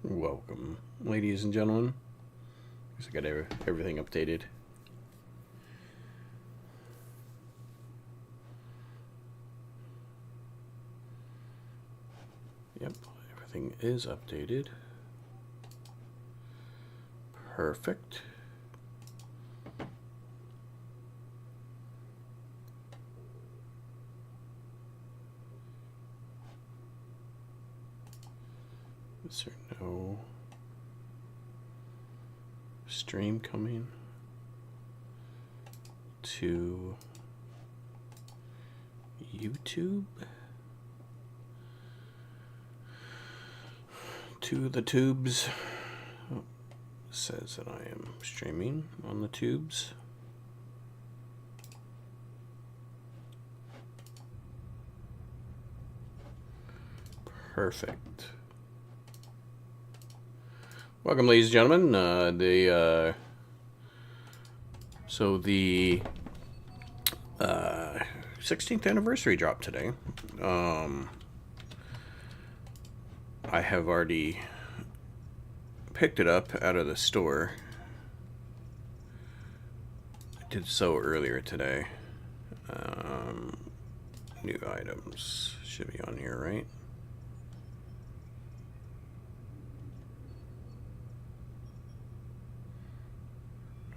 Welcome, ladies and gentlemen. I got everything updated. Yep, everything is updated. Perfect. Is there no stream coming to YouTube? To the tubes. Oh, says that I am streaming on the tubes. Perfect. Welcome, ladies and gentlemen. The 16th anniversary drop today. I have already picked it up out of the store. I did so earlier today. New items should be on here, right?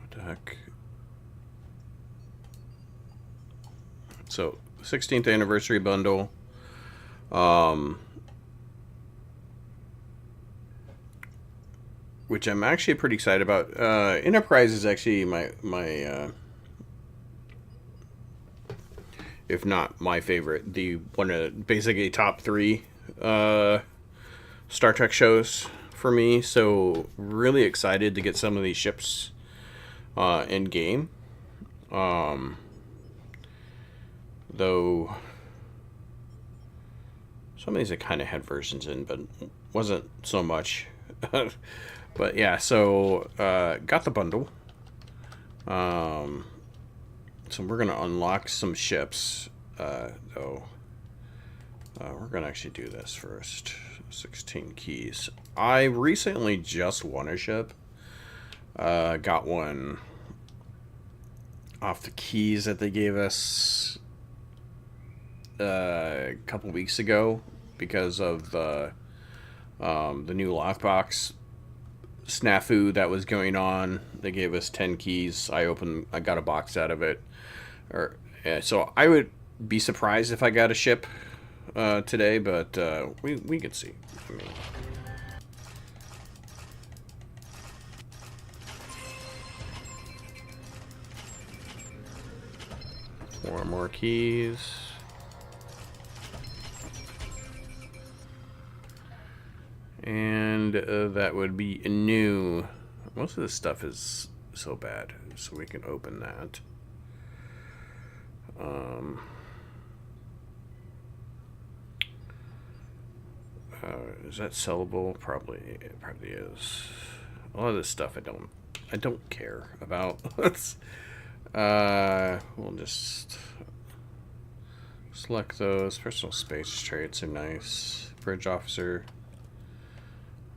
What the heck? So, 16th anniversary bundle. Which I'm actually pretty excited about. Enterprise is actually my if not my favorite, the one of basically top 3 Star Trek shows for me. So really excited to get some of these ships in game. Though some of these I kind of had versions in, but wasn't so much. But yeah, so got the bundle. So we're gonna unlock some ships. Though we're gonna actually do this first. 16 keys. I recently just won a ship. Got one off the keys that they gave us a couple weeks ago because of the new lockbox snafu that was going on. They gave us 10 keys. I got a box out of it. So I would be surprised if I got a ship today, but we can see. I mean, four more keys. And that would be new. Most of this stuff is so bad, so we can open that. Is that sellable? It probably is. A lot of this stuff I don't care about. We'll just select those. Personal space traits are nice. Bridge officer.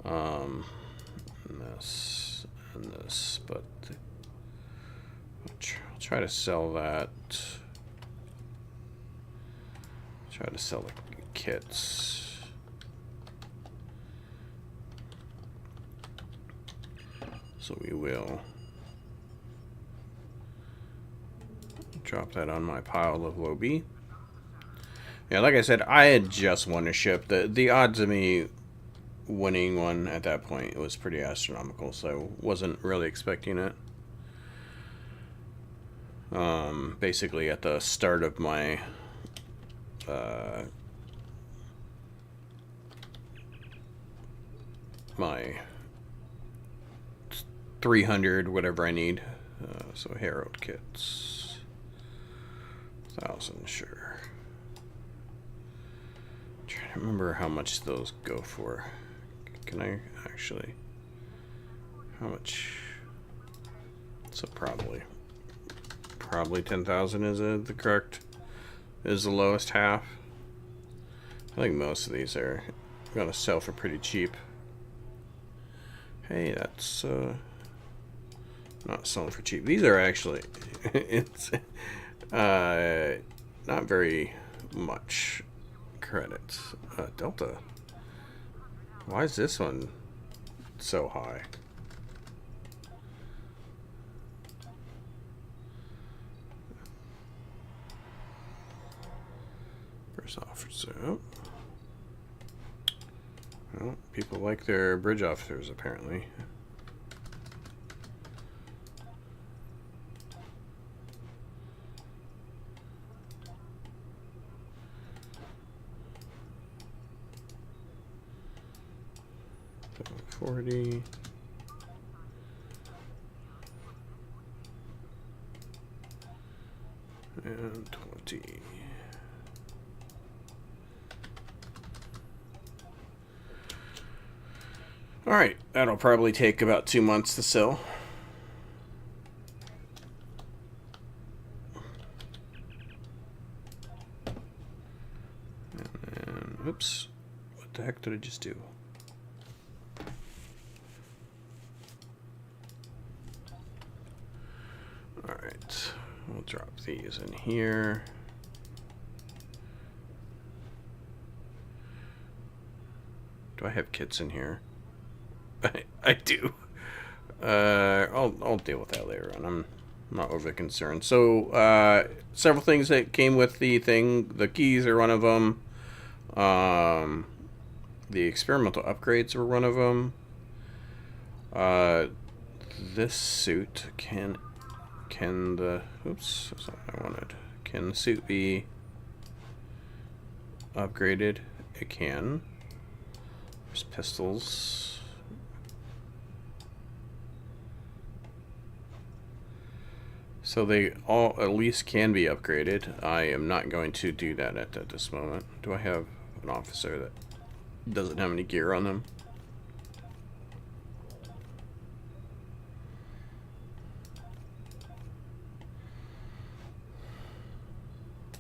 And this, but I'll try to sell that. Try to sell the kits. So we will drop that on my pile of low B. Yeah, like I said, I had just won a ship. The odds of me winning one at that point was pretty astronomical, so I wasn't really expecting it. Basically at the start of my my 300 whatever I need. So Herald kits, 1,000, sure. I'm trying to remember how much those go for. Can I actually? How much? So probably 10,000 is the lowest half. I think most of these are gonna sell for pretty cheap. Hey, that's not selling for cheap. These are actually it's not very much credits. Delta. Why is this one so high? First officer. Well, people like their bridge officers, apparently. $40. And 20. Alright, that'll probably take about 2 months to sell. And then, oops, what the heck did I just do? Alright, we'll drop these in here. Do I have kits in here? I do. I'll deal with that later on. I'm not overly concerned. So, several things that came with the thing. The keys are one of them. The experimental upgrades were one of them. This suit can the oops, that's not what I wanted. Can the suit be upgraded? It can. There's pistols. So they all at least can be upgraded. I am not going to do that at this moment. Do I have an officer that doesn't have any gear on them?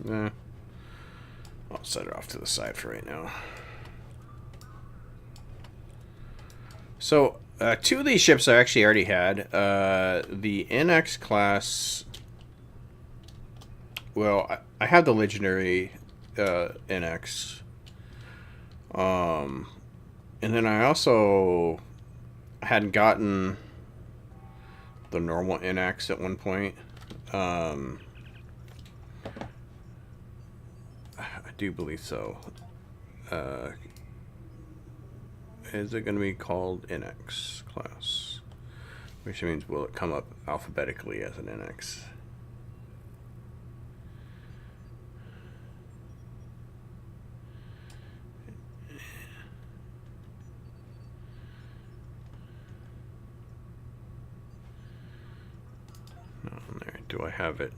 Nah. I'll set it off to the side for right now. So, two of these ships I actually already had. The NX class... Well, I had the legendary NX. And then I also hadn't gotten the normal NX at one point. I do believe so. Is it going to be called NX class? Which means will it come up alphabetically as an NX? No, there. Do I have it?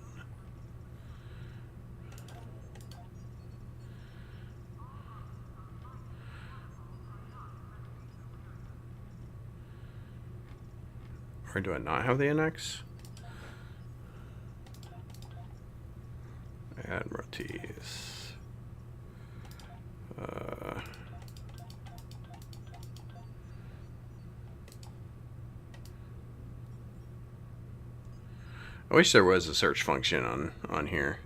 Or do I not have the NX? Admiralties. I wish there was a search function on here.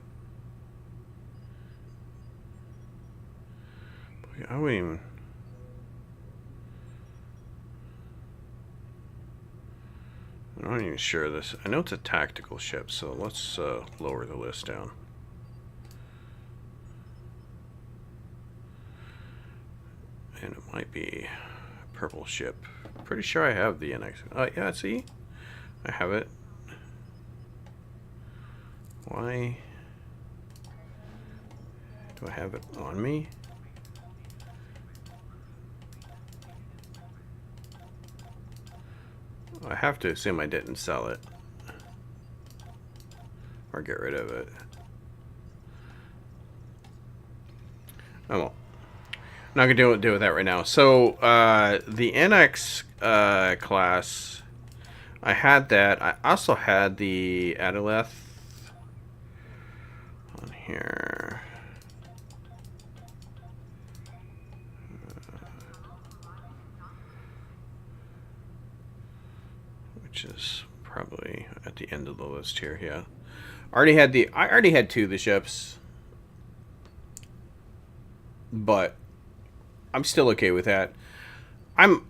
I wouldn't even... I'm not even sure this. I know it's a tactical ship, so let's lower the list down. And it might be a purple ship. Pretty sure I have the NX. Yeah, see? I have it. Why do I have it on me? I have to assume I didn't sell it. Or get rid of it. Oh well. Not gonna deal with that right now. So, the NX class, I had that. I also had the Adaleth on here. which is probably at the end of the list here. Yeah, I already had 2 of the ships, but I'm still okay with that. I'm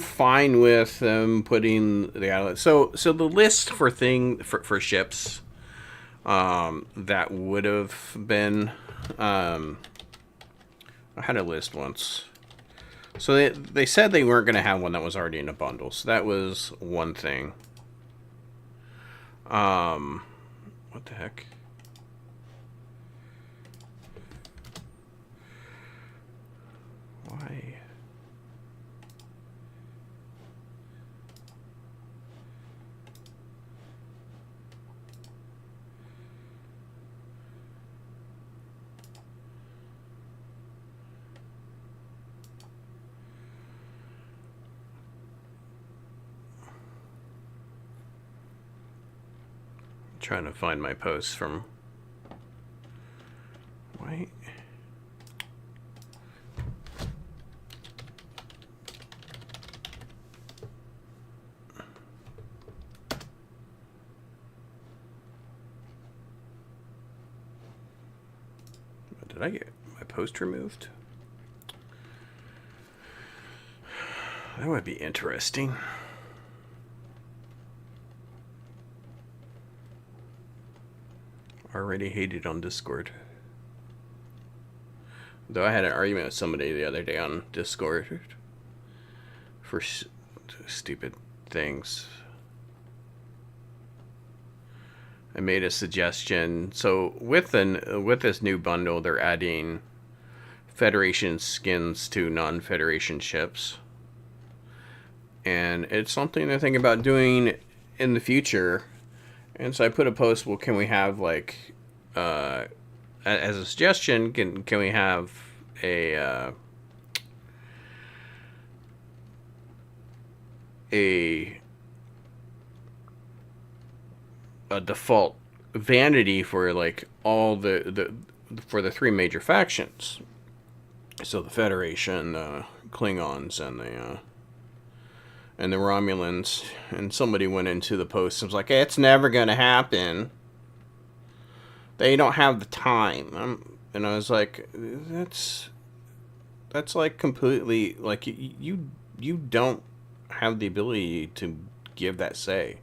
fine with them putting the outlet. So the list for ships that would have been I had a list once. So they said they weren't going to have one that was already in a bundle. So that was one thing. What the heck? Why? Trying to find my posts from. Wait. Did I get my post removed? That would be interesting. Already hated on Discord. Though I had an argument with somebody the other day on Discord for stupid things. I made a suggestion. So with this new bundle, they're adding Federation skins to non-Federation ships. And it's something to think about doing in the future. And so I put a post, well, can we have, like, as a suggestion, can we have a default vanity for, like, all for the 3 major factions. So the Federation, the Klingons, and the Romulans. And somebody went into the post and was like, it's never going to happen. They don't have the time. And I was like, that's like completely, like, you don't have the ability to give that say.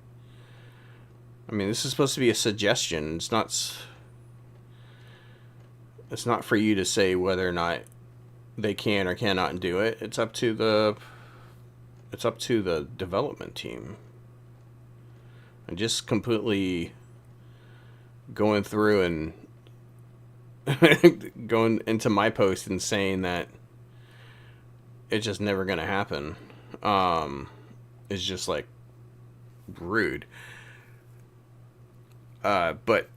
I mean, this is supposed to be a suggestion. It's not for you to say whether or not they can or cannot do it. It's up to the development team. I'm just completely going through and going into my post and saying that it's just never going to happen. It's just, like, rude. But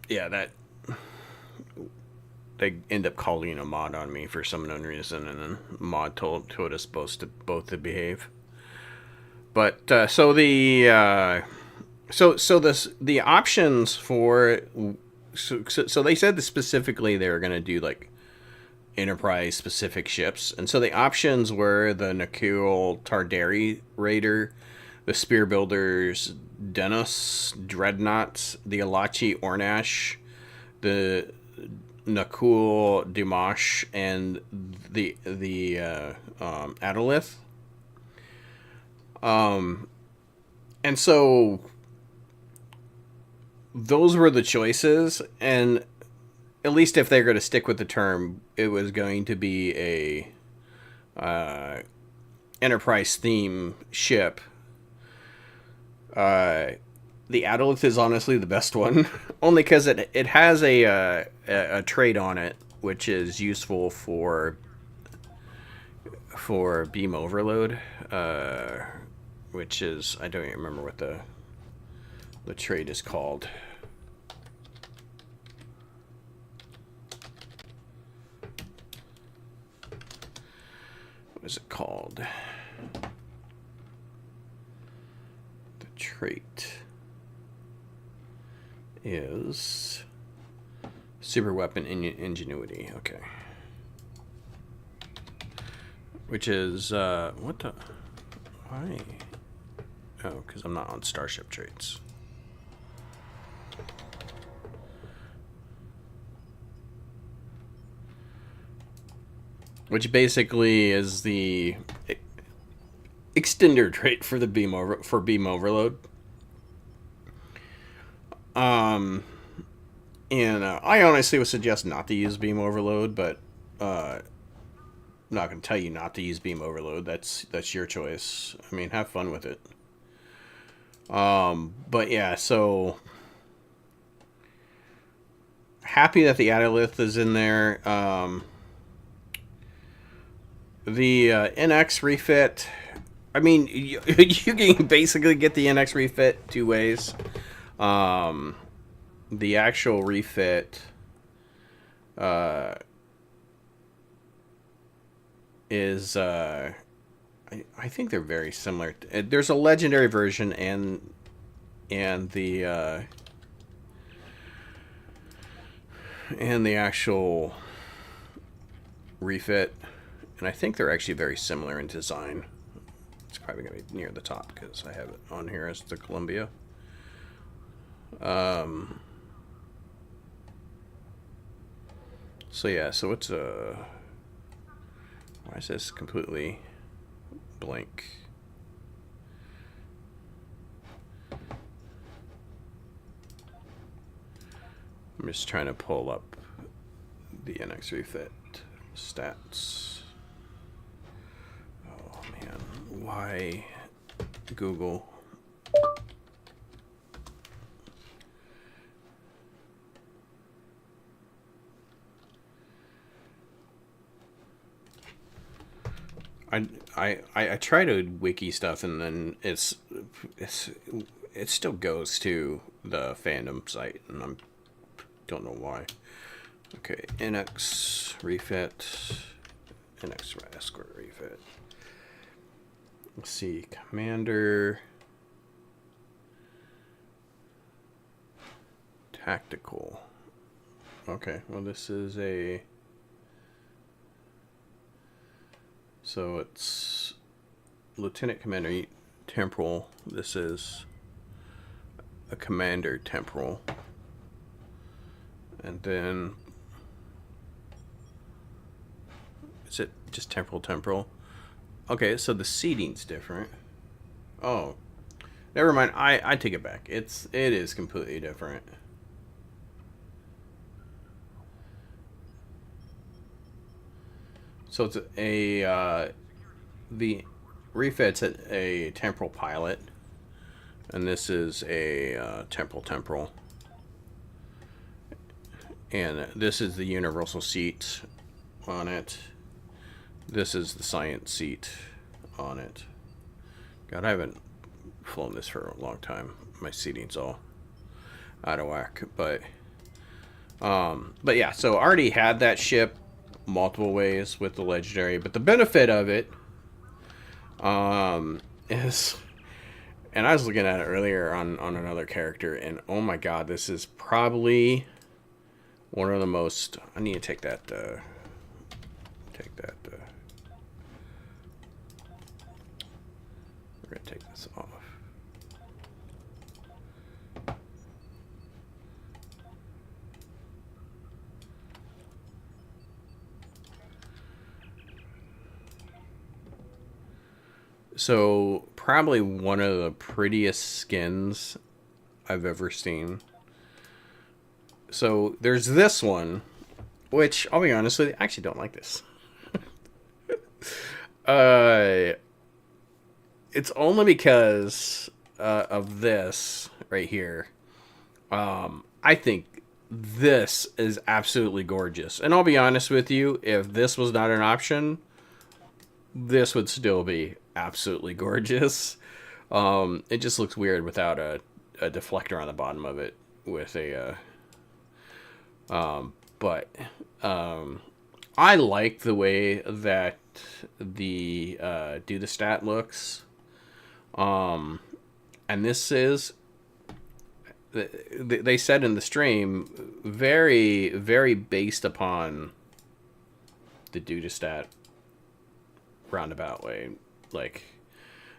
yeah, that they end up calling a mod on me for some unknown reason, and then mod told us both to behave. But so the options for so they said that specifically they were going to do, like, Enterprise specific ships, and so the options were the Nakul Tarderi Raider, the Spear Builders Denos Dreadnoughts, the Alachi Ornash, the Nakul Dimash, and the Adolith. And so those were the choices, and at least if they're going to stick with the term, it was going to be a Enterprise theme ship. The Adolith is honestly the best one, only because it has a trait on it which is useful for beam overload, which is, I don't even remember what the trait is called. What is it called? The trait is super weapon ingenuity. Okay. Which is what the why? Oh, because I'm not on Starship traits. Which basically is the extender trait for the beam overload. And I honestly would suggest not to use beam overload, but I'm not going to tell you not to use beam overload. That's your choice. I mean, have fun with it. But yeah, so happy that the Adolith is in there. The NX refit. I mean, you can basically get the NX refit two ways. The actual refit is I think they're very similar. There's a legendary version and the actual refit, and I think they're actually very similar in design. It's probably going to be near the top because I have it on here as the Columbia. So yeah, so it's a... Why is this completely blank? I'm just trying to pull up the NX refit stats. Oh man, why Google? I try to wiki stuff and then it still goes to the fandom site and I don't know why. Okay, NX refit, NX escort refit. Let's see, Commander, tactical. Okay, well this is a... So it's Lieutenant Commander Temporal. This is a Commander Temporal. And then... Is it just Temporal? Okay, so the seating's different. Oh. Never mind, I take it back. It is completely different. So it's the refit's a temporal pilot, and this is a temporal, and this is the universal seat on it. This is the science seat on it. God, I haven't flown this for a long time. My seating's all out of whack, but yeah. So I already had that ship multiple ways with the legendary, but the benefit of it is, and I was looking at it earlier on another character, and oh my god, this is probably one of the most... I need to take that we're gonna take this off. So, probably one of the prettiest skins I've ever seen. So, there's this one, which, I'll be honest with you, I actually don't like this. It's only because of this right here. I think this is absolutely gorgeous. And I'll be honest with you, if this was not an option, this would still be absolutely gorgeous. It just looks weird without a deflector on the bottom of it with a but I like the way that the do the stat looks, and this is, they said in the stream, very very based upon the do to stat roundabout way. Like,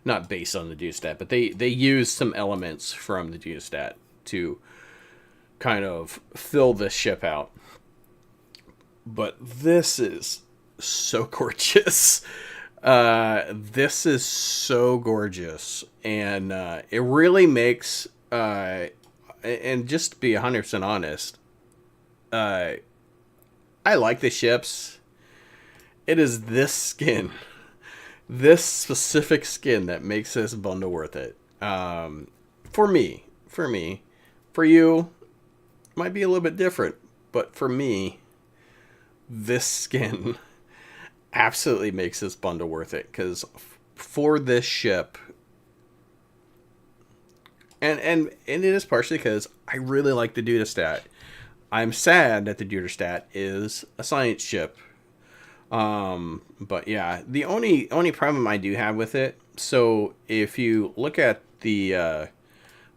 not based on the duostat, but they use some elements from the duostat to kind of fill this ship out. But this is so gorgeous. This is so gorgeous, and it really makes. And just to be 100% honest, I like the ships. It is this skin, this specific skin, that makes this bundle worth it. For me, for you, might be a little bit different, but for me, this skin absolutely makes this bundle worth it, because for this ship, and it is partially because I really like the Duodestat. I'm sad that the Duodestat is a science ship. But yeah, the only problem I do have with it. So if you look at the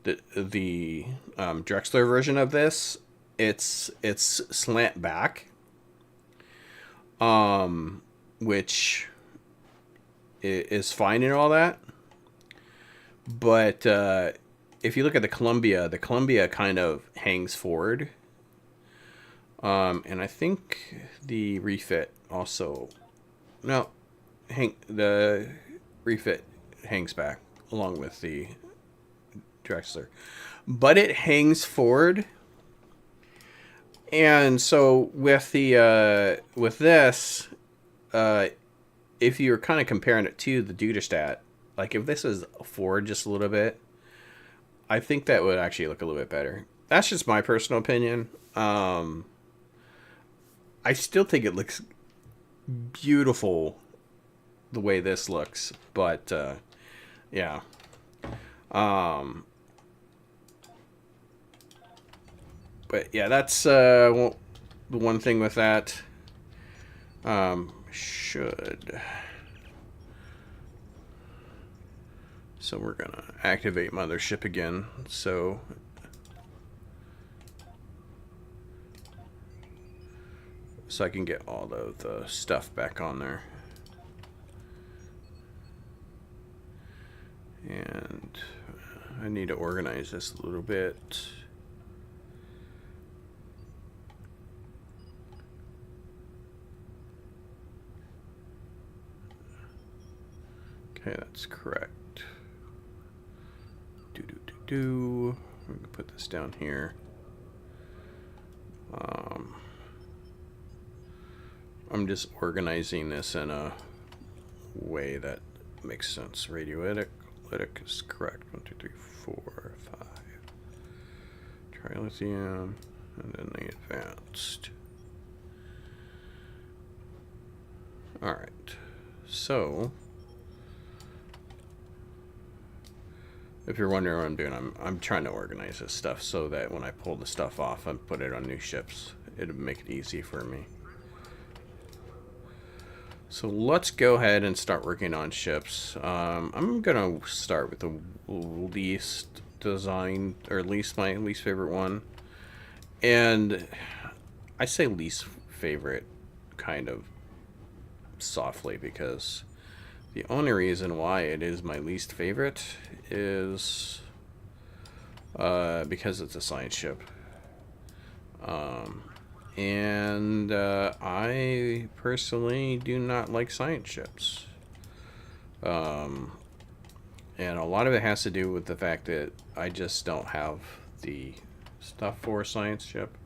Drexler version of this, it's slant back, which is fine and all that. But if you look at the Columbia kind of hangs forward. And I think the refit also, no, the refit hangs back along with the Drexler, but it hangs forward. And so with the with this, if you're kind of comparing it to the Duodestat, like if this is forward just a little bit, I think that would actually look a little bit better. That's just my personal opinion. I still think it looks beautiful the way this looks, but yeah. But yeah, that's the one thing with that. So we're gonna activate Mothership again. So I can get all of the stuff back on there. And I need to organize this a little bit. Okay, that's correct. I'm gonna put this down here. I'm just organizing this in a way that makes sense. Radiolytic is correct. 1, 2, 3, 4, 5. Trilithium, and then the advanced. Alright, so if you're wondering what I'm doing, I'm trying to organize this stuff so that when I pull the stuff off and put it on new ships, it'll make it easy for me. So let's go ahead and start working on ships. I'm gonna start with the least designed, or at least my least favorite one. And I say least favorite kind of softly, because the only reason why it is my least favorite is because it's a science ship. And I personally do not like science ships. And a lot of it has to do with the fact that I just don't have the stuff for a science ship,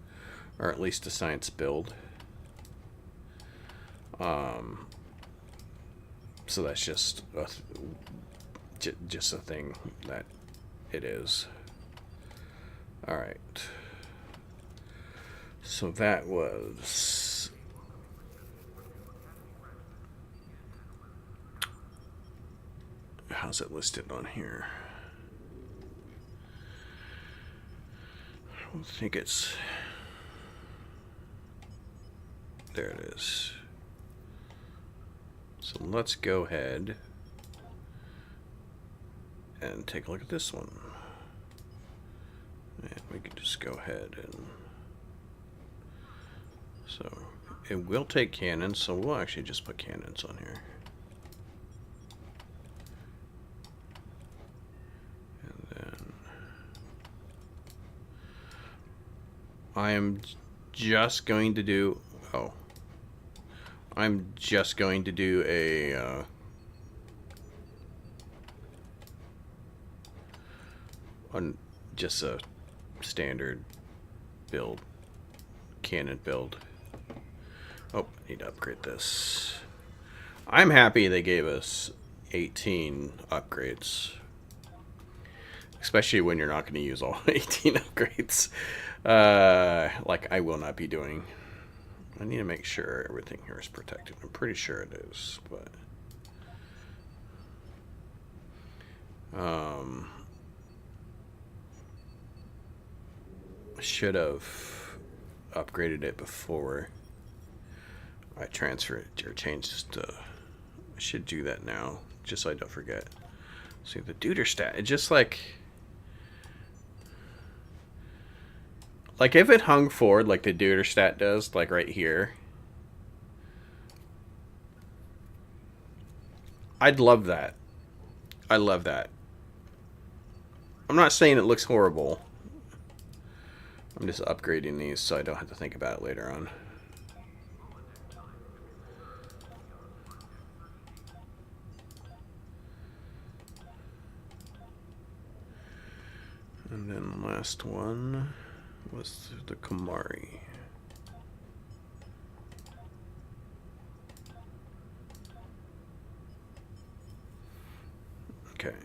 or at least a science build. So that's just a thing that it is. All right. So that was... How's it listed on here? I don't think it's... There it is. So let's go ahead and take a look at this one. And we can just go ahead and... So it will take cannons, so we'll actually just put cannons on here. I am just going to do... Oh. I'm just going to do a... just a standard build. Cannon build. Oh, I need to upgrade this. I'm happy they gave us 18 upgrades. Especially when you're not going to use all 18 upgrades. Like I will not be doing. I need to make sure everything here is protected. I'm pretty sure it is, but... I should have upgraded it before I transfer it or changed it. I should do that now, just so I don't forget. See, the Deuter stat, it just like if it hung forward like the Deuter stat does, like right here, I'd love that. I love that. I'm not saying it looks horrible. I'm just upgrading these so I don't have to think about it later on. And then the last one was the Kamari. Okay.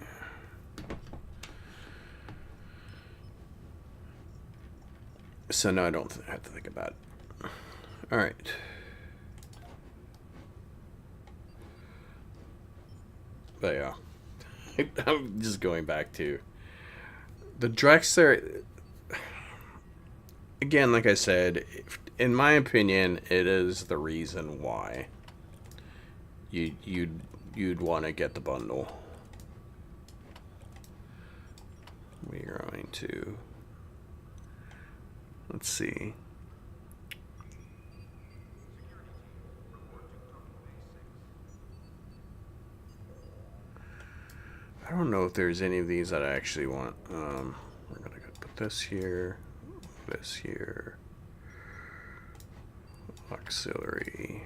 So now I don't have to think about it. All right. But yeah, I'm just going back to the Drexler. Again, like I said, in my opinion, it is the reason why you'd want to get the bundle. We're going to, let's see. I don't know if there's any of these that I actually want. We're gonna put this here, auxiliary,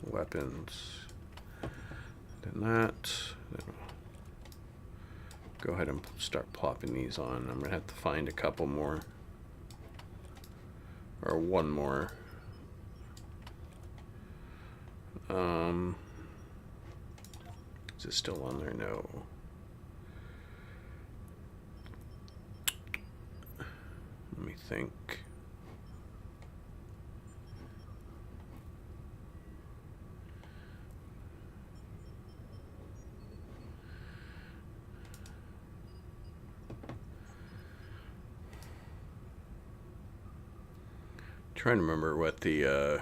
weapons, then that. Then go ahead and start plopping these on. I'm gonna have to find a couple more, or one more. Is it still on there? No. Let me think. Trying to remember what the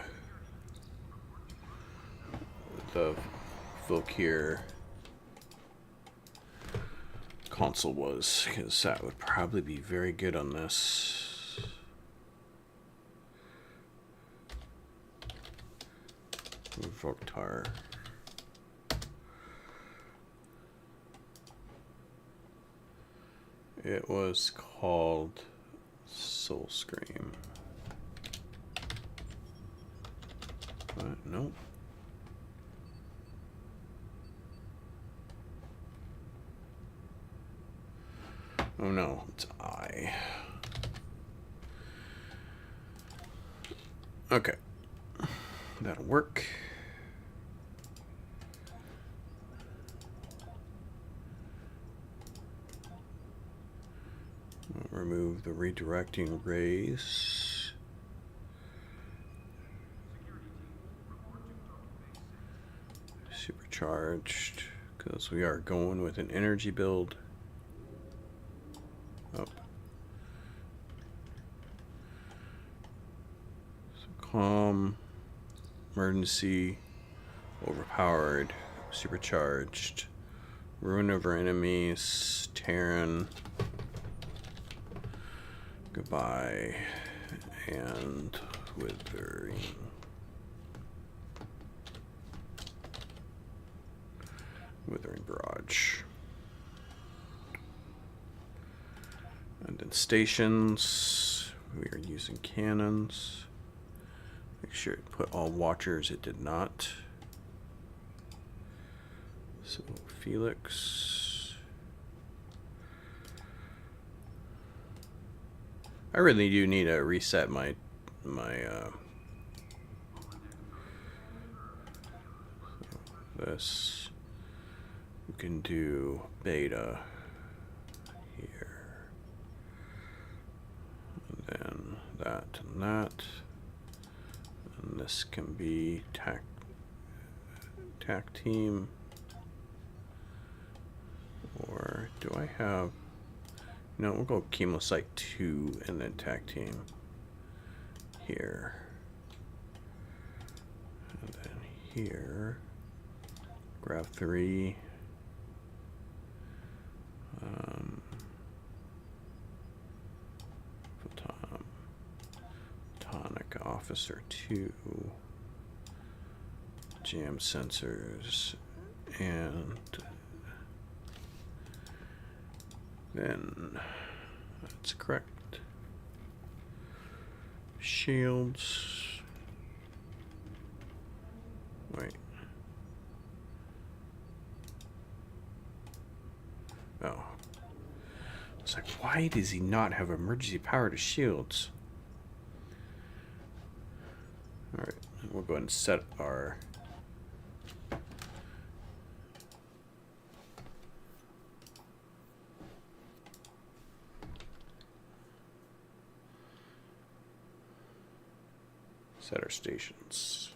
Valkyr console was, because that would probably be very good on this. Voktar. It was called Soul Scream. Nope. Oh no, it's I. Okay. That'll work. I'll remove the redirecting rays. Supercharged, because we are going with an energy build. Oh. So calm, emergency, overpowered, supercharged, ruin over enemies, Terran, goodbye, and withering. Withering Barrage. And then stations, We are using cannons. Make sure it put all watchers. It did not. So Felix. I really do need to reset my this. We can do beta here, and then that and that, and this can be tac team. Or do I have? No, we'll go Chemocyte 2 and then tac team here. And then here, grab 3. Photonic Officer 2. Jam sensors. And then that's correct. Shields. Wait. Oh. It's like, why does he not have emergency power to shields? Alright, we'll go ahead and set our stations.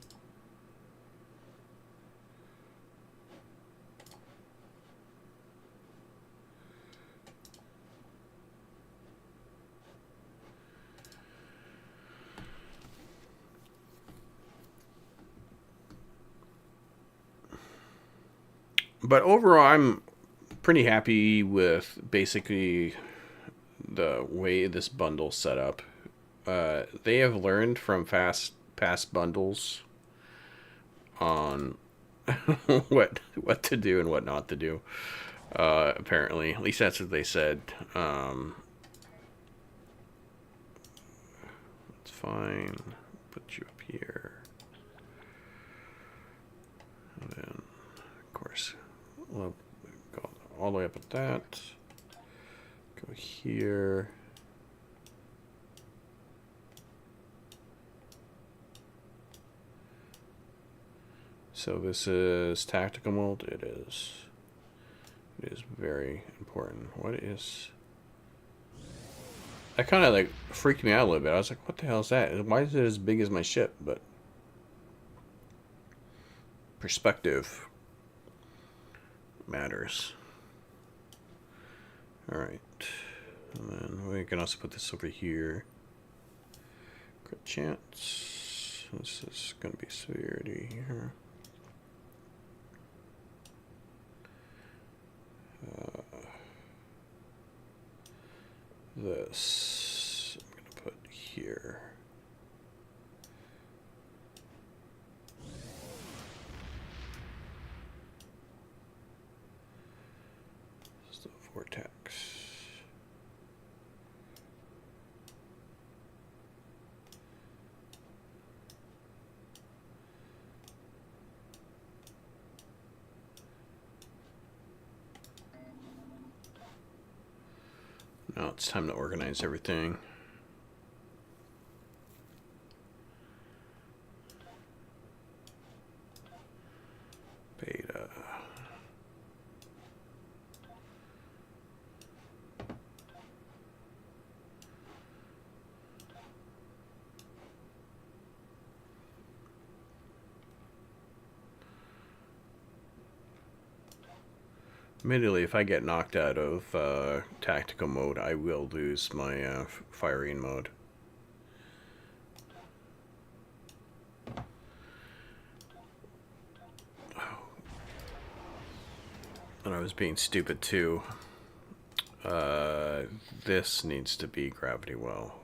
But overall, I'm pretty happy with basically the way this bundle's set up. They have learned from past bundles on what to do and what not to do. Apparently, at least that's what they said. It's fine. Put you up here. And then, of course, we'll go all the way up at that. Go here. So this is tactical mode. It is very important. What is? That kind of like freaked me out a little bit. I was like, "What the hell is that? Why is it as big as my ship?" But perspective matters. All right, and then we can also put this over here. Crit chance. This is gonna be severity here. This I'm going to put here. This is the vortex. Now it's time to organize everything. Beta. Admittedly, if I get knocked out of tactical mode, I will lose my firing mode. Oh. And I was being stupid too. This needs to be gravity well.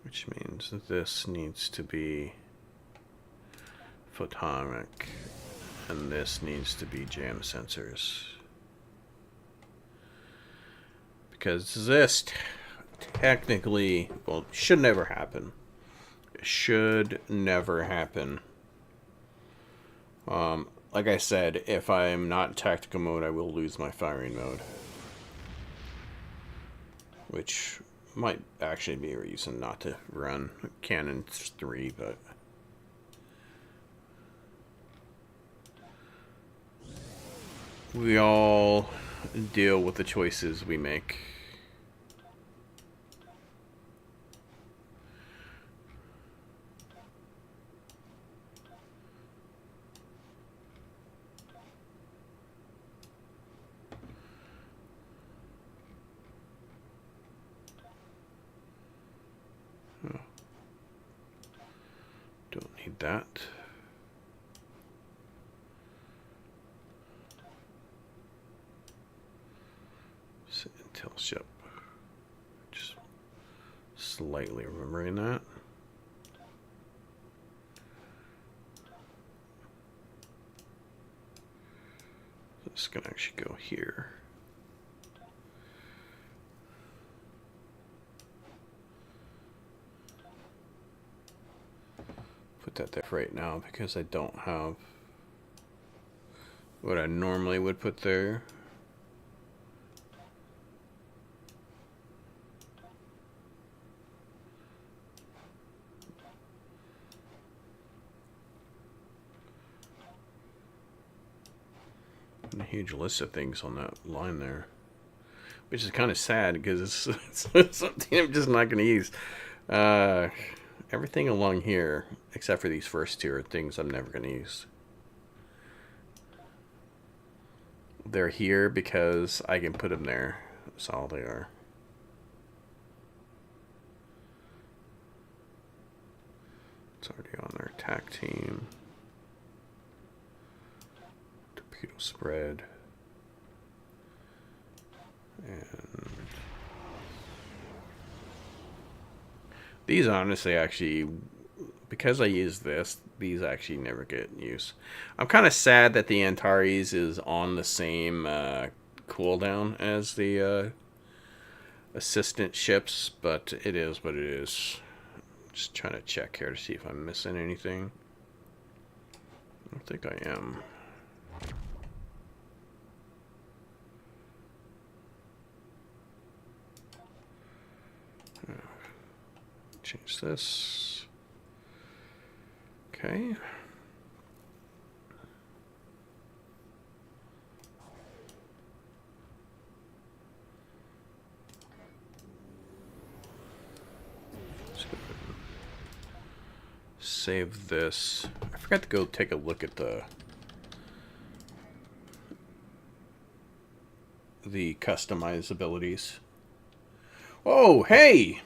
Which means that this needs to be photonic, and this needs to be jam sensors. because this technically, well, should never happen. Should never happen. Like I said, if I'm not in tactical mode, I will lose my firing mode. Which might actually be a reason not to run Cannon 3, but... we all deal with the choices we make. Oh. Don't need that. Intel ship. Just slightly remembering that. This is going to actually go here. Put that there right now because I don't have what I normally would put there. A huge list of things on that line there, which is kind of sad because it's something I'm just not going to use. Everything along here, except for these first two, are things I'm never going to use. They're here because I can put them there. That's all they are. It's already on their attack team. Spread, and these honestly actually, because I use this, these actually never get used. I'm kind of sad that the Antares is on the same cooldown as the assistant ships, but it is what it is. Just trying to check here to see if I'm missing anything. I don't think I am. Change this. Okay. Let's go ahead and save this. I forgot to go take a look at the customized abilities. Oh, hey!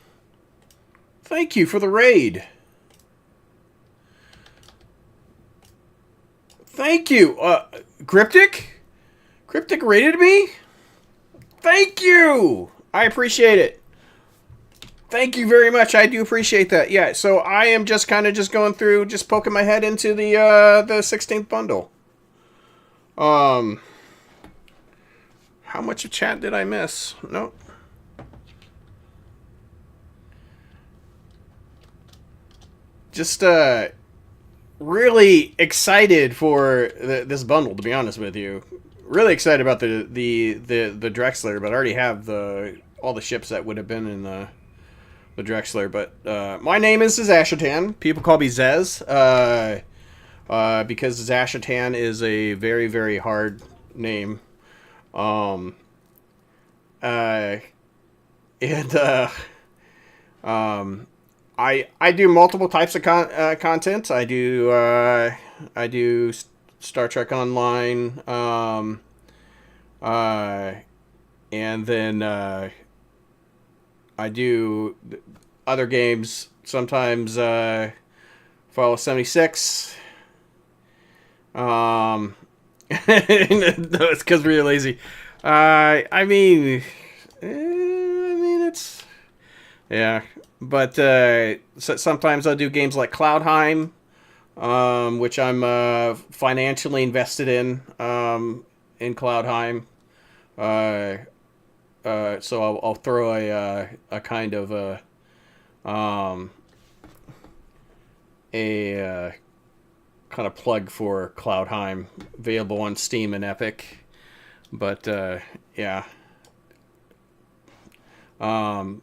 Thank you for the raid. Thank you. Cryptic? Cryptic raided me? Thank you. I appreciate it. Thank you very much. I do appreciate that. Yeah, so I am just kind of just going through, just poking my head into the 16th bundle. How much of chat did I miss? Nope. Just really excited for this bundle, to be honest with you. Really excited about the Drexler, but I already have all the ships that would have been in the Drexler. But my name is Zashatan. People call me Zez because Zashatan is a very, very hard name. I do multiple types of content. I do Star Trek Online, and then I do other games. Sometimes Fallout 76. No, it's because we're lazy. I mean, it's yeah. But so sometimes I'll do games like Cloudheim, which I'm financially invested in Cloudheim. so I'll throw a kind of um, a kind of plug for Cloudheim, available on Steam and Epic. But yeah, um,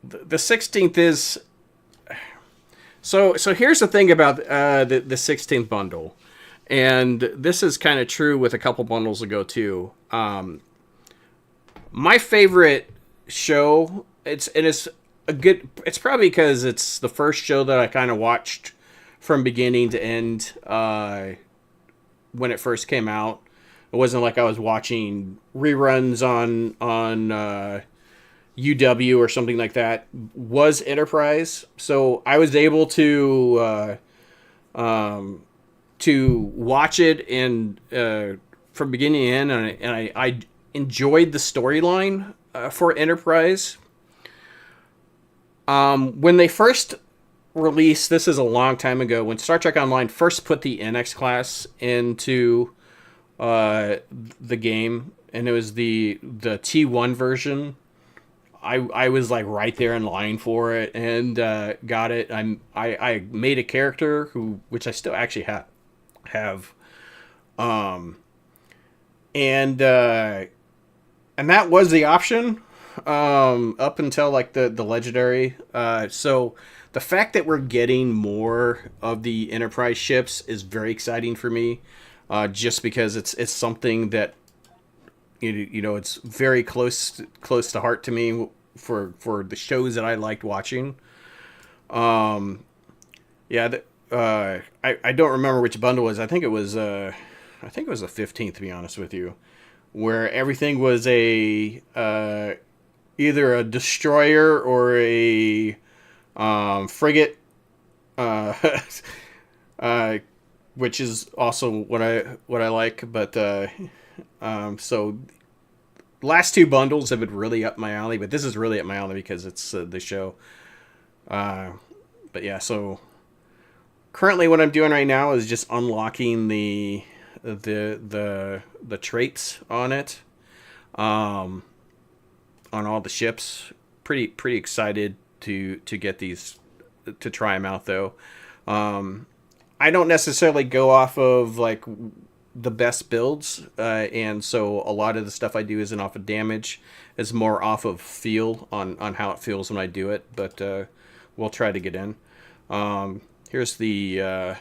the 16th is so. Here's the thing about the 16th bundle, and this is kind of true with a couple bundles ago too. My favorite show, it's a good. It's probably because it's the first show that I kind of watched from beginning to end when it first came out. It wasn't like I was watching reruns on UW or something like that. Was Enterprise, so I was able to watch it and from beginning to end, and I enjoyed the storyline for Enterprise. When they first released, this is a long time ago, when Star Trek Online first put the NX class into the game, and it was the T1 version. I was like right there in line for it and got it. I made a character which I still actually have, and that was the option up until like the legendary. So the fact that we're getting more of the Enterprise ships is very exciting for me, just because it's something that it's very close to heart to me for the shows that I liked watching. Yeah, I don't remember which bundle it was. I think it was the 15th, to be honest with you, where everything was a either a destroyer or a frigate, uh, which is also what I like. But so last two bundles have been really up my alley, but this is really up my alley because it's the show. But yeah, so currently what I'm doing right now is just unlocking the traits on it, on all the ships. Pretty excited to get these, to try them out though. I don't necessarily go off of like the best builds, and so a lot of the stuff I do isn't off of damage. It's more off of feel on how it feels when I do it. But we'll try to get in. Here's the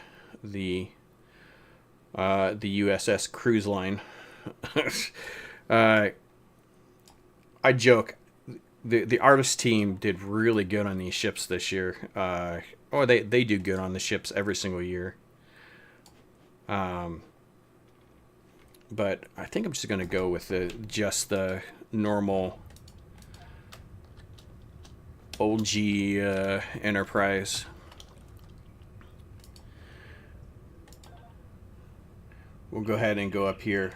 USS Cruise Line. I joke. The artist team did really good on these ships this year. They do good on the ships every single year. But I think I'm just gonna go with just the normal OG Enterprise. We'll go ahead and go up here.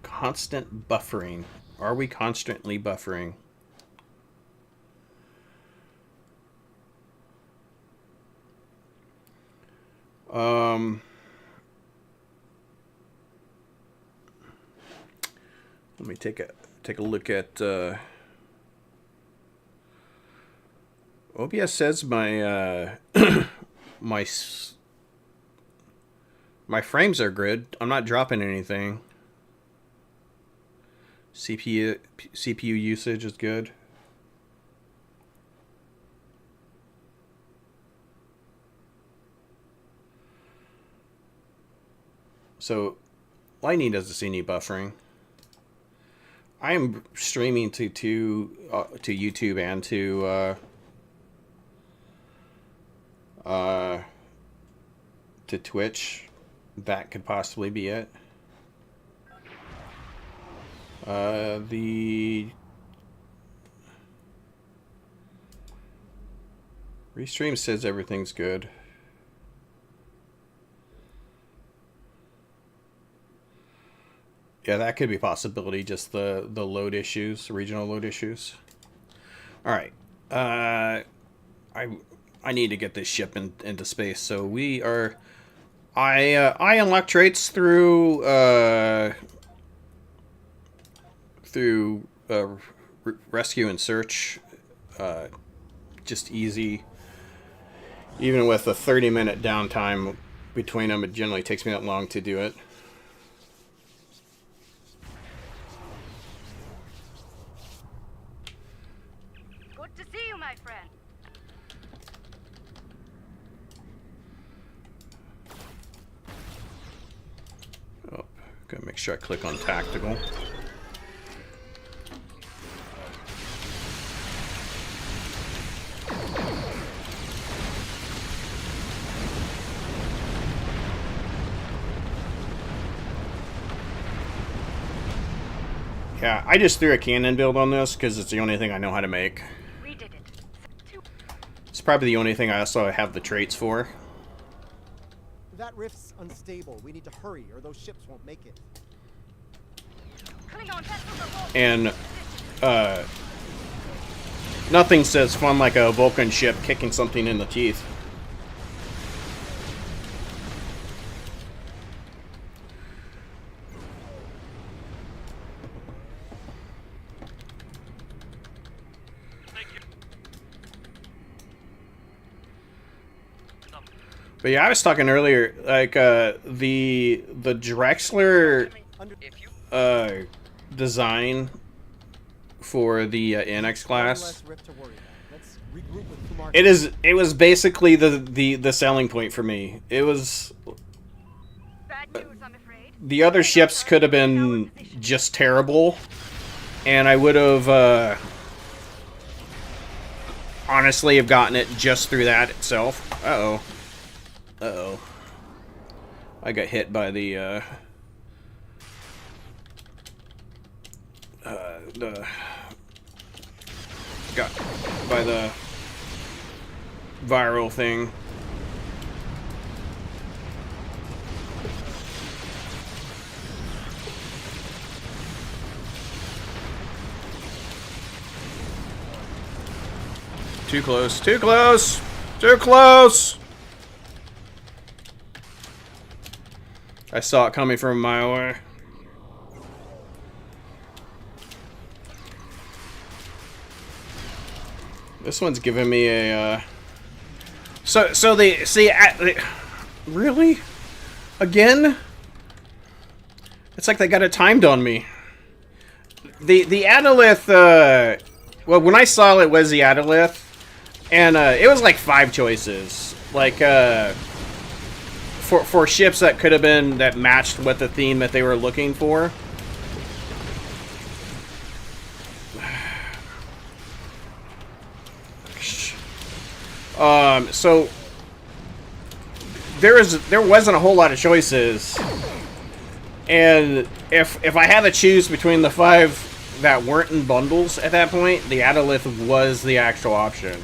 Constant buffering. Are we constantly buffering? Let me take a look at OBS says my my frames are good. I'm not dropping anything. CPU usage is good. So Lightning doesn't see any buffering. I am streaming to YouTube and to Twitch. That could possibly be it. The Restream says everything's good. Yeah, that could be a possibility. Just the load issues, regional load issues. All right. I need to get this ship into space. So we are. I unlock traits through rescue and search, just easy. Even with a 30-minute downtime between them, it generally takes me that long to do it. Good to see you, my friend. Oh, gotta make sure I click on tactical. Yeah, I just threw a cannon build on this because it's the only thing I know how to make. We did it. It's probably the only thing I also have the traits for. That rift's unstable. We need to hurry, or those ships won't make it. Klingon vessels are all- And, nothing says fun like a Vulcan ship kicking something in the teeth. But yeah, I was talking earlier, like, the Drexler, design for the Annex class. Less rift to worry about. Let's regroup with Kumar. It was basically the selling point for me. It was, Bad news, I'm afraid. the other ships could have been just terrible, and I would have, honestly have gotten it just through that itself. Uh-oh. Uh-oh. I got hit by the got by the viral thing. Too close, too close, too close! I saw it coming from a mile away. This one's giving me a, So they see, really? Again? It's like they got it timed on me. The Adolith, well, when I saw it was the Adolith, and it was like 5 choices, like for ships that could have been that matched with the theme that they were looking for. So there wasn't a whole lot of choices, and if I had to choose between the 5 that weren't in bundles at that point, the Adolith was the actual option.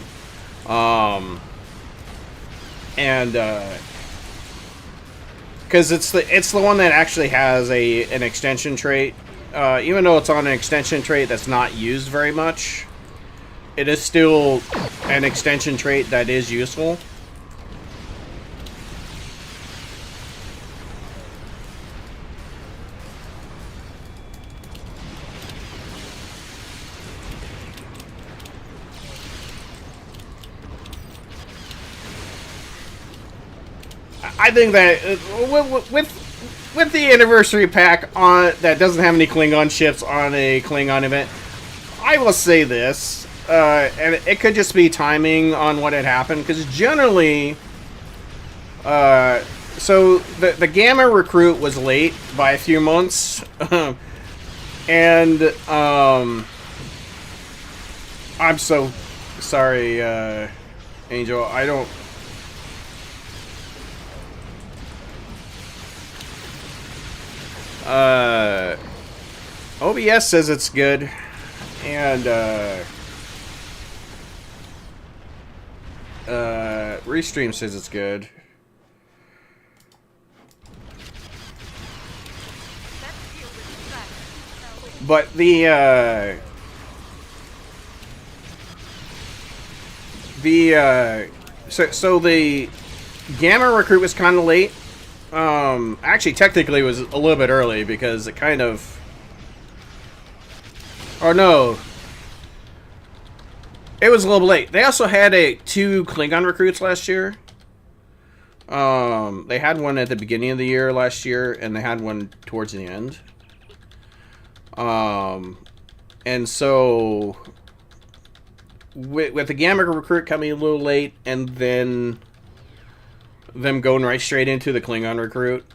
Because it's the one that actually has an extension trait, even though it's on an extension trait that's not used very much. It is still an extension trait that is useful. I think that with the anniversary pack on that doesn't have any Klingon ships on a Klingon event, I will say this. And it could just be timing on what had happened, because generally, so the Gamma recruit was late by a few months, and I'm so sorry, Angel. I don't. OBS says it's good, and Restream says it's good. But so the Gamma recruit was kind of late. Actually, technically, it was a little bit early because it kind of Or no. It was a little late. They also had two Klingon recruits last year. They had one at the beginning of the year last year, and they had one towards the end. And so with the Gamma recruit coming a little late, and then them going right straight into the Klingon recruit,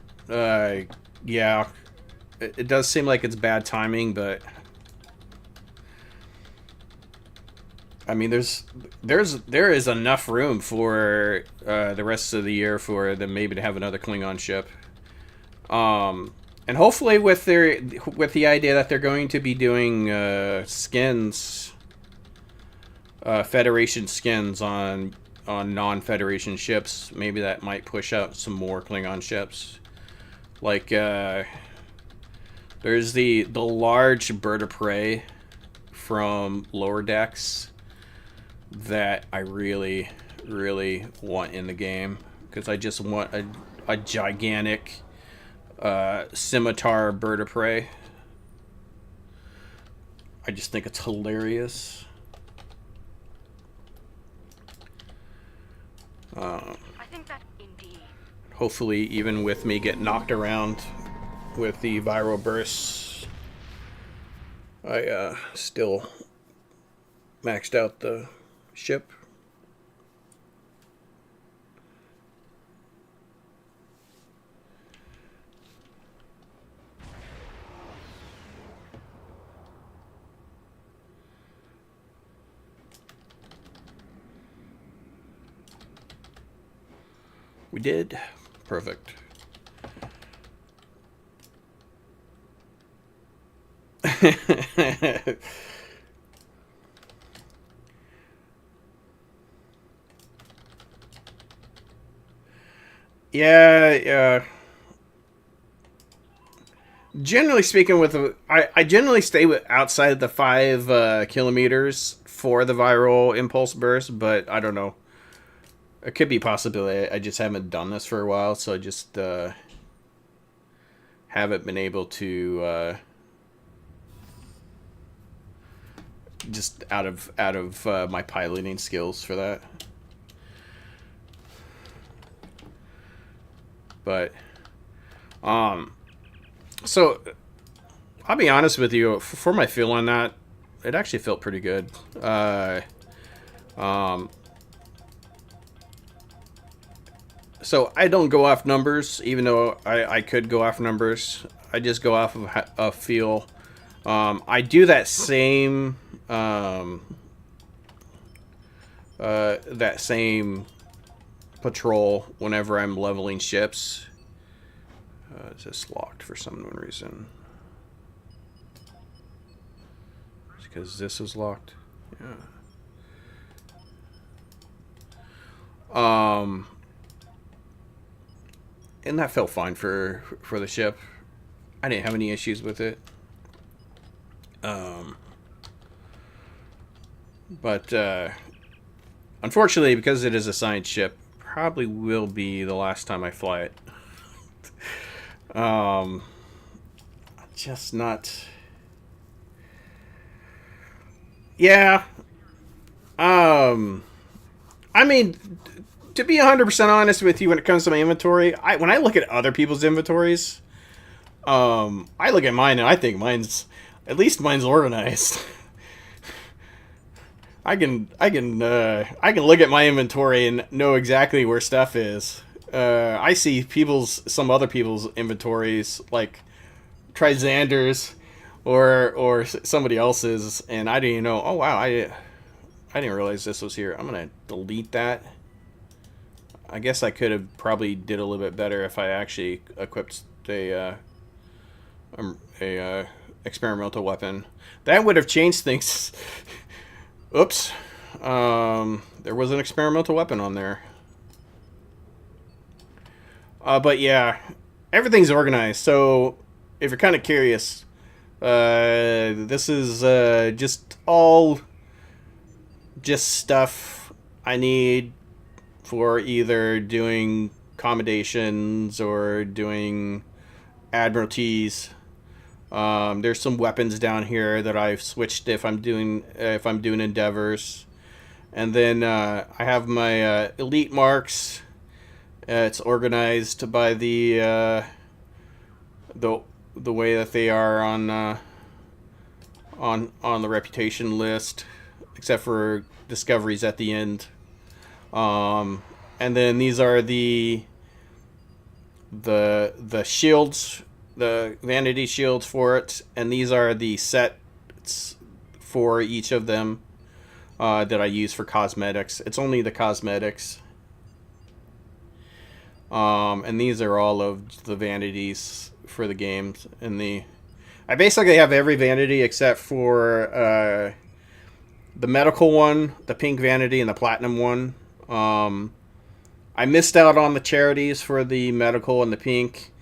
yeah, it does seem like it's bad timing, but I mean, there is enough room for the rest of the year for them maybe to have another Klingon ship, and hopefully with the idea that they're going to be doing skins, Federation skins on non-Federation ships, maybe that might push out some more Klingon ships. Like there's the large bird of prey from Lower Decks that I really, really want in the game, because I just want a gigantic scimitar bird of prey. I just think it's hilarious. I think that indeed. Hopefully, even with me getting knocked around with the viral bursts, I still maxed out the ship. We did. Perfect. Yeah. Generally speaking, I generally stay outside the 5 kilometers for the viral impulse burst, but I don't know. It could be a possibility. I just haven't done this for a while, so I just haven't been able to just out of my piloting skills for that. But so I'll be honest with you, for my feel on that, it actually felt pretty good. So I don't go off numbers, even though I could go off numbers. I just go off of a feel. I do that same patrol whenever I'm leveling ships. It's just locked for some reason. It's because this is locked. Yeah. And that felt fine for the ship. I didn't have any issues with it. But unfortunately, because it is a science ship, probably will be the last time I fly it. Just not. Yeah. I mean, to be 100% honest with you, when it comes to my inventory, when I look at other people's inventories, I look at mine and I think at least mine's organized. I can look at my inventory and know exactly where stuff is. I see some other people's inventories, like Trisander's or somebody else's, and I didn't even know. Oh wow, I didn't realize this was here. I'm gonna delete that. I guess I could have probably did a little bit better if I actually equipped a experimental weapon. That would have changed things. Oops. There was an experimental weapon on there. But yeah, everything's organized. So if you're kind of curious, this is just stuff I need for either doing accommodations or doing admiralties. There's some weapons down here that I've switched if I'm doing endeavors, and then I have my elite marks. It's organized by the way that they are on the reputation list, except for discoveries at the end. And then these are the shields, the vanity shields for it, and these are the sets for each of them that I use for cosmetics. It's only the cosmetics. And these are all of the vanities for the games. I basically have every vanity except for the medical one, the pink vanity, and the platinum one. I missed out on the charities for the medical and the pink,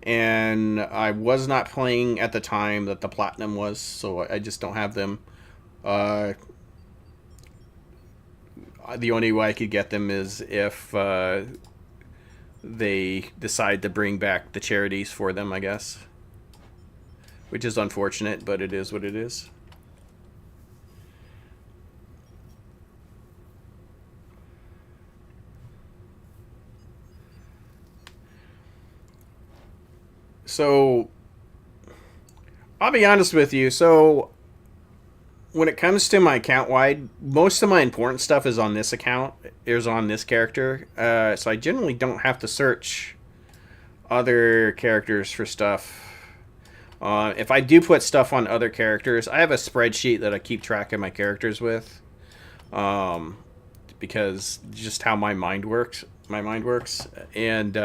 and I was not playing at the time that the platinum was, so I just don't have them. The only way I could get them is if they decide to bring back the charities for them, I guess. Which is unfortunate, but it is what it is. So, I'll be honest with you. So, when it comes to my account wide, most of my important stuff is on this account. Is on this character. So I generally don't have to search other characters for stuff. If I do put stuff on other characters, I have a spreadsheet that I keep track of my characters with. Because just how my mind works. And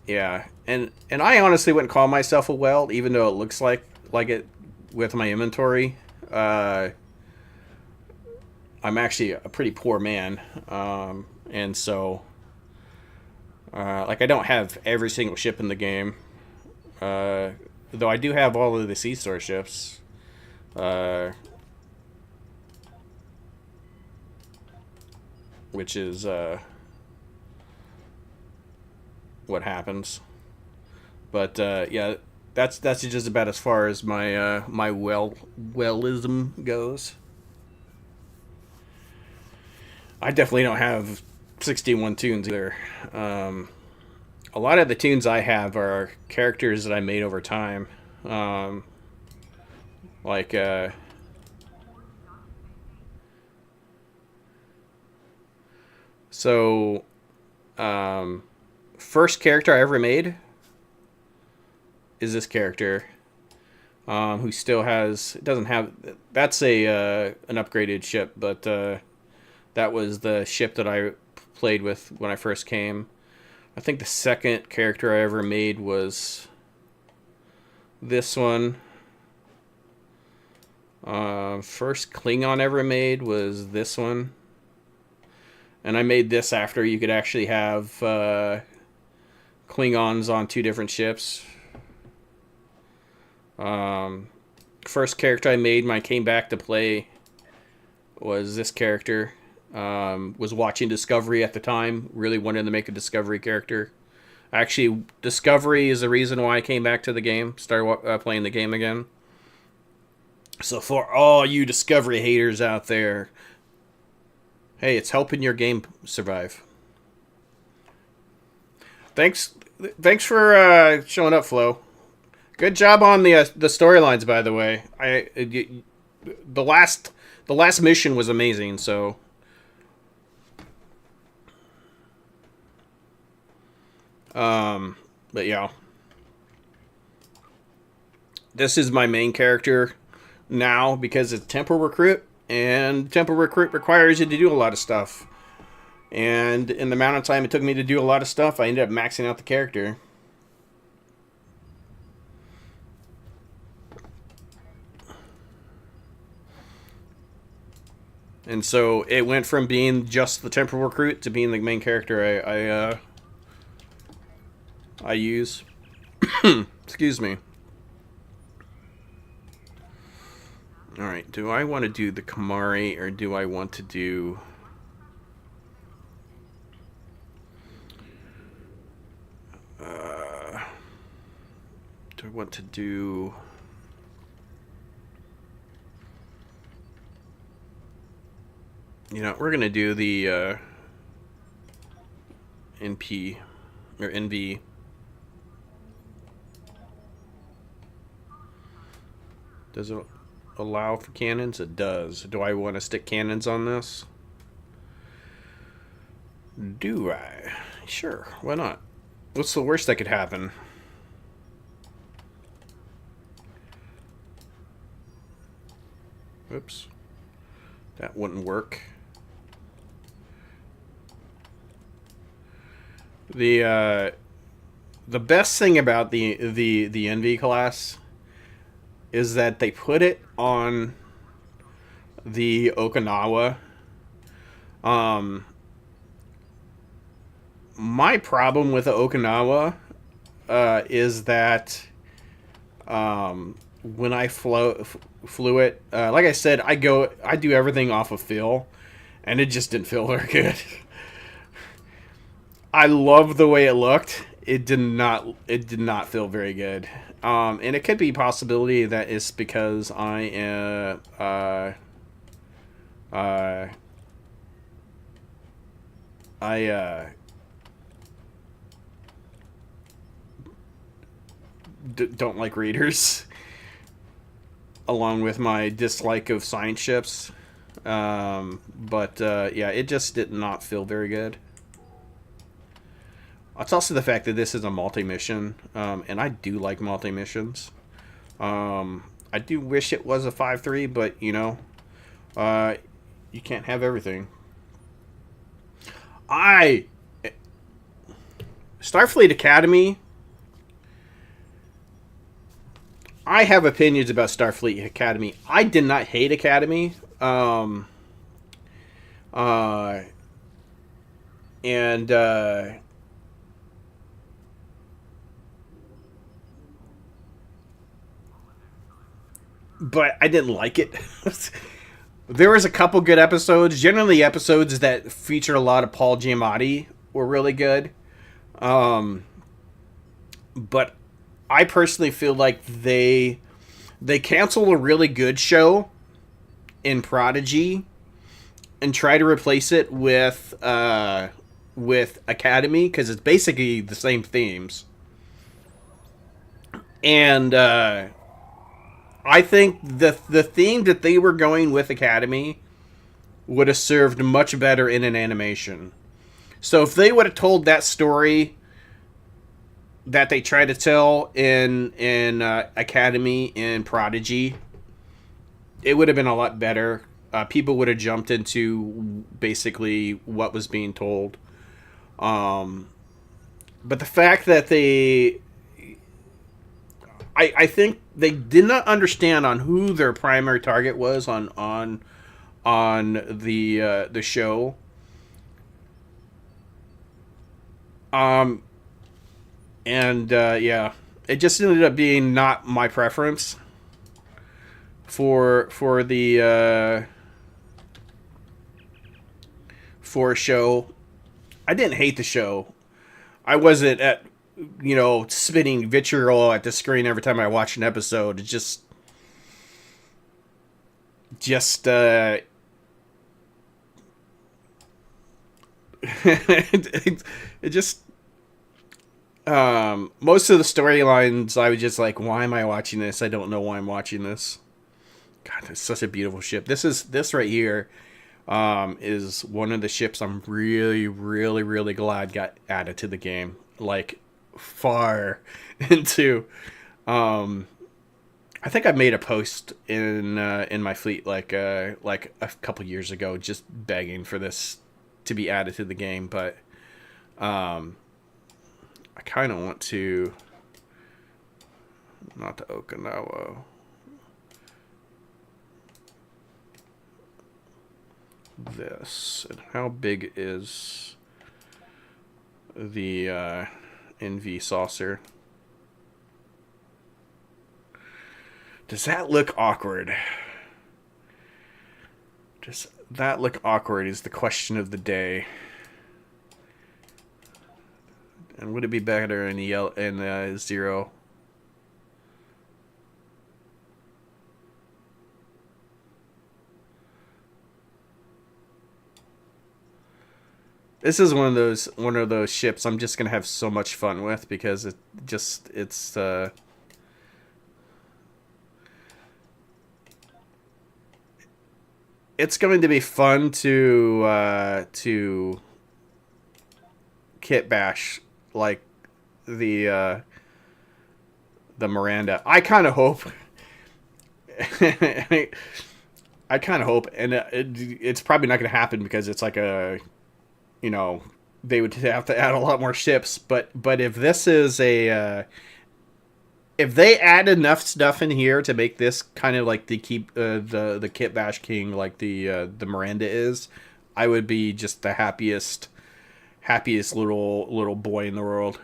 yeah, and I honestly wouldn't call myself a whale, even though it looks like it with my inventory. I'm actually a pretty poor man, and so like I don't have every single ship in the game, though I do have all of the Sea Star ships. Which is what happens. But yeah, that's just about as far as my my wellism goes. I definitely don't have 61 tunes either. A lot of the tunes I have are characters that I made over time. Like so first character I ever made is this character, who still doesn't have, that's an upgraded ship, but that was the ship that I played with when I first came. I think the second character I ever made was this one. First Klingon ever made was this one. And I made this after you could actually have Klingons on two different ships. First character I made when I came back to play was this character. Was watching Discovery at the time. Really wanted to make a Discovery character. Actually, Discovery is the reason why I came back to the game. Started playing the game again. So for all you Discovery haters out there, hey, it's helping your game survive. Thanks for showing up, Flo. Good job on the storylines, by the way. The last mission was amazing. So. But yeah. This is my main character now because it's Temple Recruit, and Temple Recruit requires you to do a lot of stuff. And in the amount of time it took me to do a lot of stuff, I ended up maxing out the character. And so it went from being just the Temple Recruit to being the main character I use. Excuse me. Alright, do I want to do the Kamari or do I want to do... Do I want to do... You know, we're going to do the NP or NV. Does it allow for cannons? It does. Do I want to stick cannons on this? Do I? Sure, why not? What's the worst that could happen? Oops. That wouldn't work. The best thing about the NV class is that they put it on the Okinawa. My problem with the Okinawa is that when I flew it, like I said, I do everything off of feel, and it just didn't feel very good. I love the way it looked. It did not feel very good. And it could be a possibility that it's because I don't like readers, along with my dislike of science ships. But yeah, it just did not feel very good. It's also the fact that this is a multi-mission, and I do like multi-missions. I do wish it was a 5-3, but, you know, you can't have everything. Starfleet Academy, I have opinions about Starfleet Academy. I did not hate Academy. But I didn't like it. There was a couple good episodes. Generally, episodes that featured a lot of Paul Giamatti were really good. But I personally feel like they canceled a really good show in Prodigy and try to replace it with Academy, because it's basically the same themes. And I think the theme that they were going with Academy would have served much better in an animation. So if they would have told that story that they tried to tell in Academy and Prodigy, it would have been a lot better. People would have jumped into basically what was being told. But the fact that I think they did not understand on who their primary target was on the show. Yeah, it just ended up being not my preference for the for a show. I didn't hate the show. I wasn't spitting vitriol at the screen every time I watched an episode. It just most of the storylines, I was just like, why am I watching this? I don't know why I'm watching this. God, it's such a beautiful ship. This right here is one of the ships I'm really, really, really glad got added to the game. Like, far into. I think I made a post in my fleet like a couple years ago, just begging for this to be added to the game, but I kind of want to, not the Okinawa. This, and how big is the NV saucer? Does that look awkward? Does that look awkward is the question of the day. And would it be better in the zero? This is one of those ships I'm just gonna have so much fun with because it's going to be fun to kit bash like the Miranda. I kind of hope. I kind of hope, and it's probably not going to happen because it's like they would have to add a lot more ships. But if this is if they add enough stuff in here to make this kind of like the Kit Bash King like the Miranda is, I would be just the happiest little boy in the world.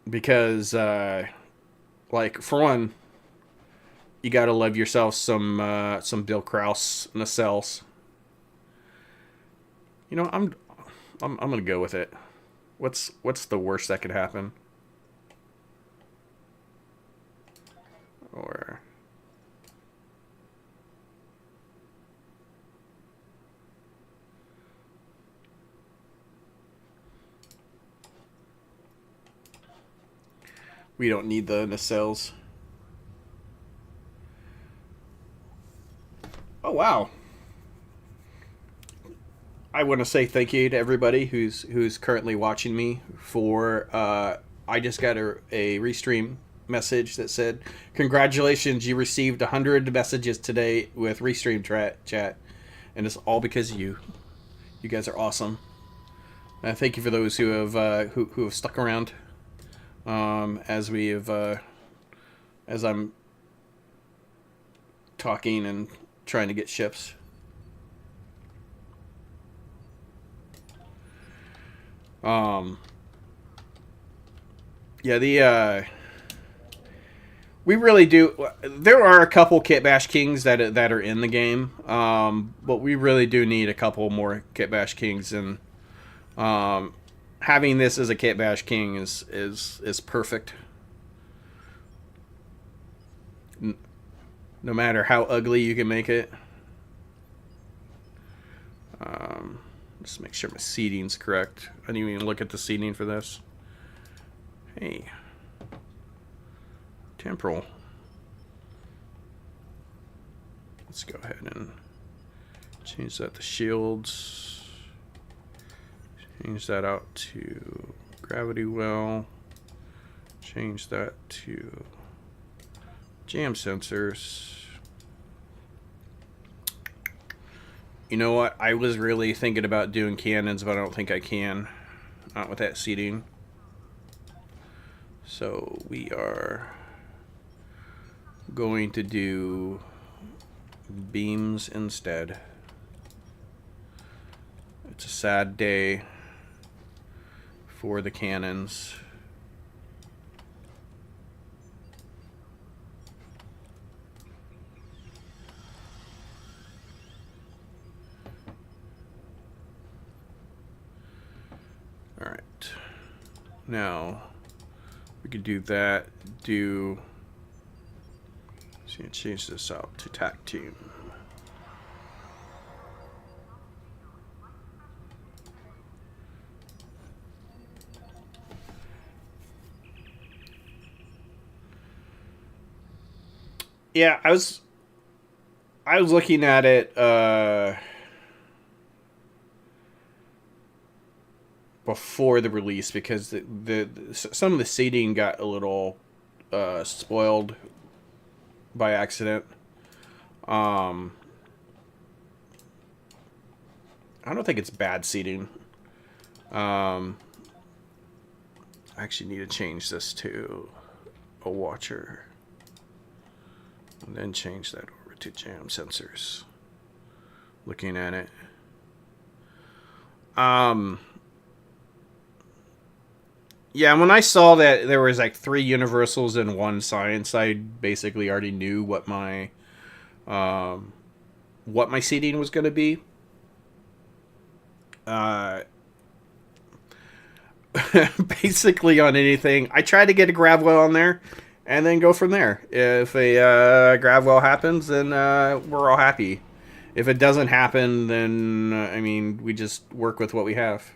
Because like for one, you gotta love yourself some Bill Krause nacelles. I'm gonna go with it. What's the worst that could happen? Or we don't need the nacelles. Oh wow. I want to say thank you to everybody who's currently watching me for I just got a Restream message that said, "Congratulations, you received 100 messages today with Restream chat, and it's all because of you. You guys are awesome. Thank you for those who have stuck around as I'm talking and trying to get ships." Yeah, we really do. There are a couple Kit Bash Kings that are in the game, but we really do need a couple more Kit Bash Kings, and having this as a Kit Bash King is perfect. No matter how ugly you can make it. Just make sure my seating's correct. I didn't even look at the seating for this. Hey. Temporal. Let's go ahead and change that to shields. Change that out to gravity well. Change that to jam sensors. You know what? I was really thinking about doing cannons, but I don't think I can. Not with that seating. So we are going to do beams instead. It's a sad day for the cannons. Alright. Now, we could do that. So you change this out to TAC team. Yeah, I was looking at it before the release because some of the seating got a little spoiled by accident. I don't think it's bad seating. I actually need to change this to a watcher. And then change that over to jam sensors. Looking at it. Yeah, when I saw that there was like 3 universals and 1 science, I basically already knew what my seating was going to be. Basically on anything, I try to get a grav well on there, and then go from there. If a grav well happens, then we're all happy. If it doesn't happen, then I mean, we just work with what we have.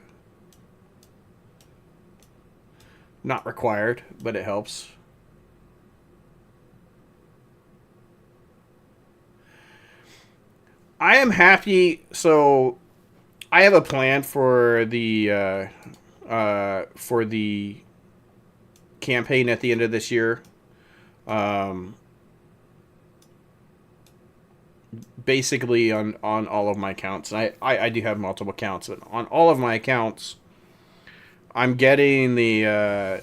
Not required, but it helps. I am happy. So, I have a plan for the campaign at the end of this year. Basically on all of my accounts. I do have multiple accounts, but on all of my accounts, I'm getting the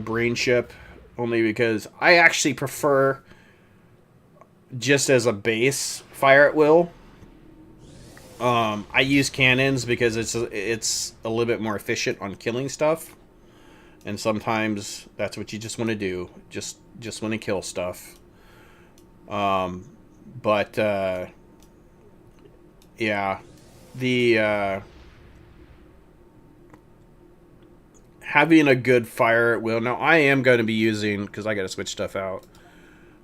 brain ship only because I actually prefer just as a base fire at will. I use cannons because it's a little bit more efficient on killing stuff, and sometimes that's what you just want to do. Just want to kill stuff. But yeah, the having a good fire at will. Now I am going to be using, because I got to switch stuff out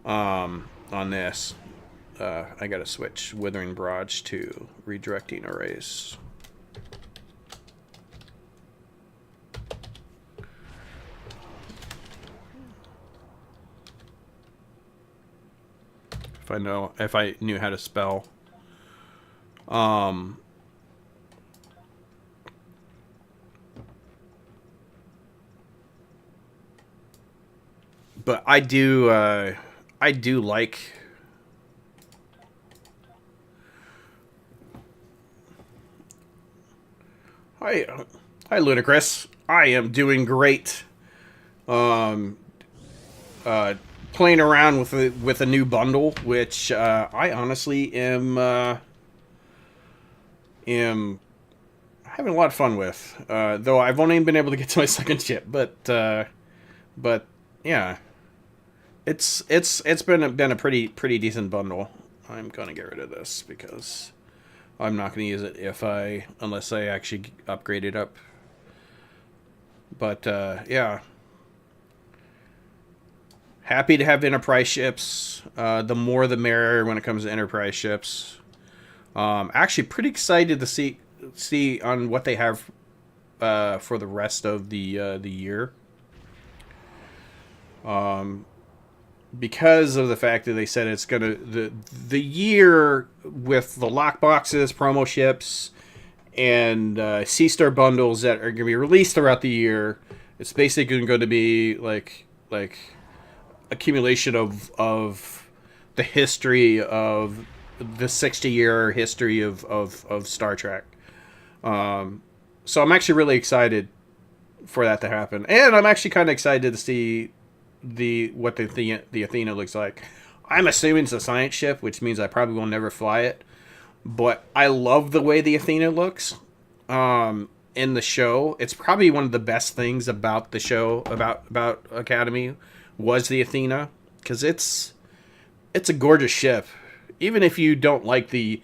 on this. I got to switch Withering Barrage to Redirecting Arrays. If I knew how to spell. But I do like. Hi, Ludicrous. I am doing great. Playing around with a new bundle, which I honestly am having a lot of fun with. Though I've only been able to get to my second ship, but yeah, it's been a pretty decent bundle. I'm gonna get rid of this because I'm not gonna use it unless I actually upgrade it up. But yeah. Happy to have Enterprise ships. The more the merrier when it comes to Enterprise ships. Actually, pretty excited to see on what they have for the rest of the year. Because of the fact that they said it's gonna the year with the lockboxes, promo ships, and C-Star bundles that are gonna be released throughout the year. It's basically going to be like accumulation of the history of the 60-year history of Star Trek. So I'm actually really excited for that to happen, and I'm actually kind of excited to see what the Athena looks like. I'm assuming it's a science ship, which means I probably will never fly it. But I love the way the Athena looks in the show. It's probably one of the best things about the show about Academy was the Athena, because it's a gorgeous ship. Even if you don't like the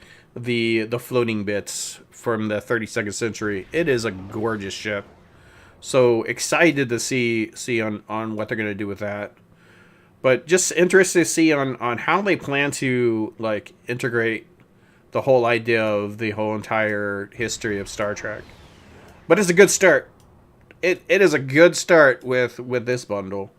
floating bits from the 32nd century, it is a gorgeous ship. So excited to see on what they're going to do with that. But just interested to see on how they plan to like integrate the whole idea of the whole entire history of Star Trek. But it's a good start. It is a good start with this bundle.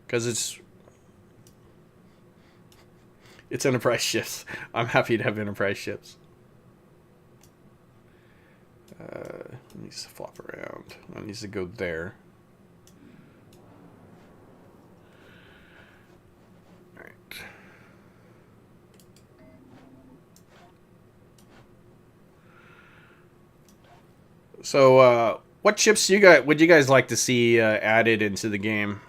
Because it's Enterprise ships. I'm happy to have Enterprise ships. It needs to flop around. It needs to go there. Alright. So, what ships would you guys like to see added into the game?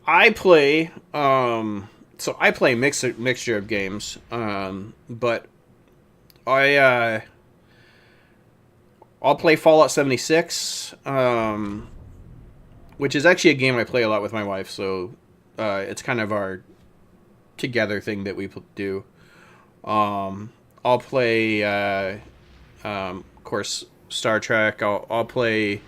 I play mixture of games, but I'll play Fallout 76, which is actually a game I play a lot with my wife, so it's kind of our together thing that we do. I'll play, of course, Star Trek. I'll play.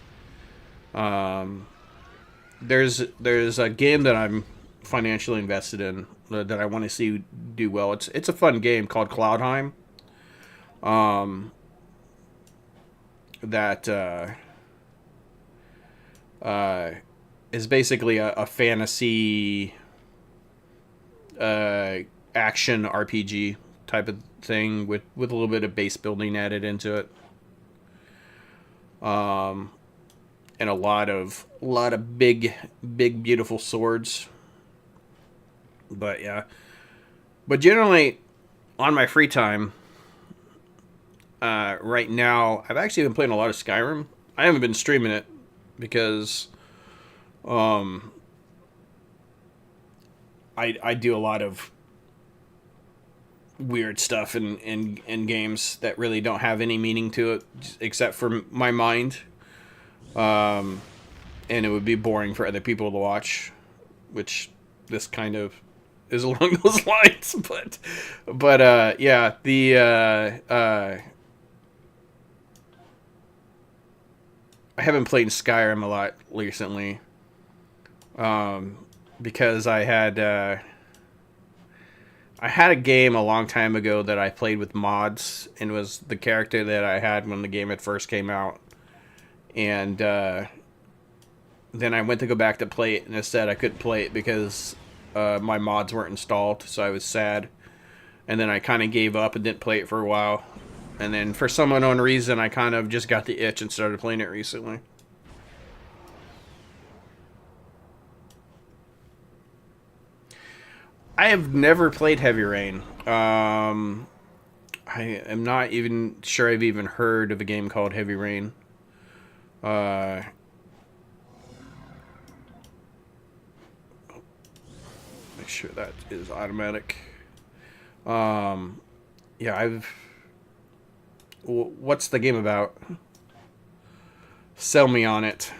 There's a game that I'm financially invested in that I want to see do well. It's a fun game called Cloudheim. That is basically a fantasy action RPG type of thing with a little bit of base building added into it. And a lot of big beautiful swords. But yeah. But generally on my free time right now, I've actually been playing a lot of Skyrim. I haven't been streaming it because I do a lot of weird stuff in games that really don't have any meaning to it except for my mind. And it would be boring for other people to watch, which this kind of is along those lines. But yeah, I haven't played Skyrim a lot recently, because I had a game a long time ago that I played with mods, and it was the character that I had when the game had first came out. And then I went to go back to play it, and instead I couldn't play it because my mods weren't installed, so I was sad. And then I kind of gave up and didn't play it for a while. And then for some unknown reason, I kind of just got the itch and started playing it recently. I have never played Heavy Rain. I am not even sure I've even heard of a game called Heavy Rain. Make sure that is automatic. Yeah, what's the game about? Sell me on it.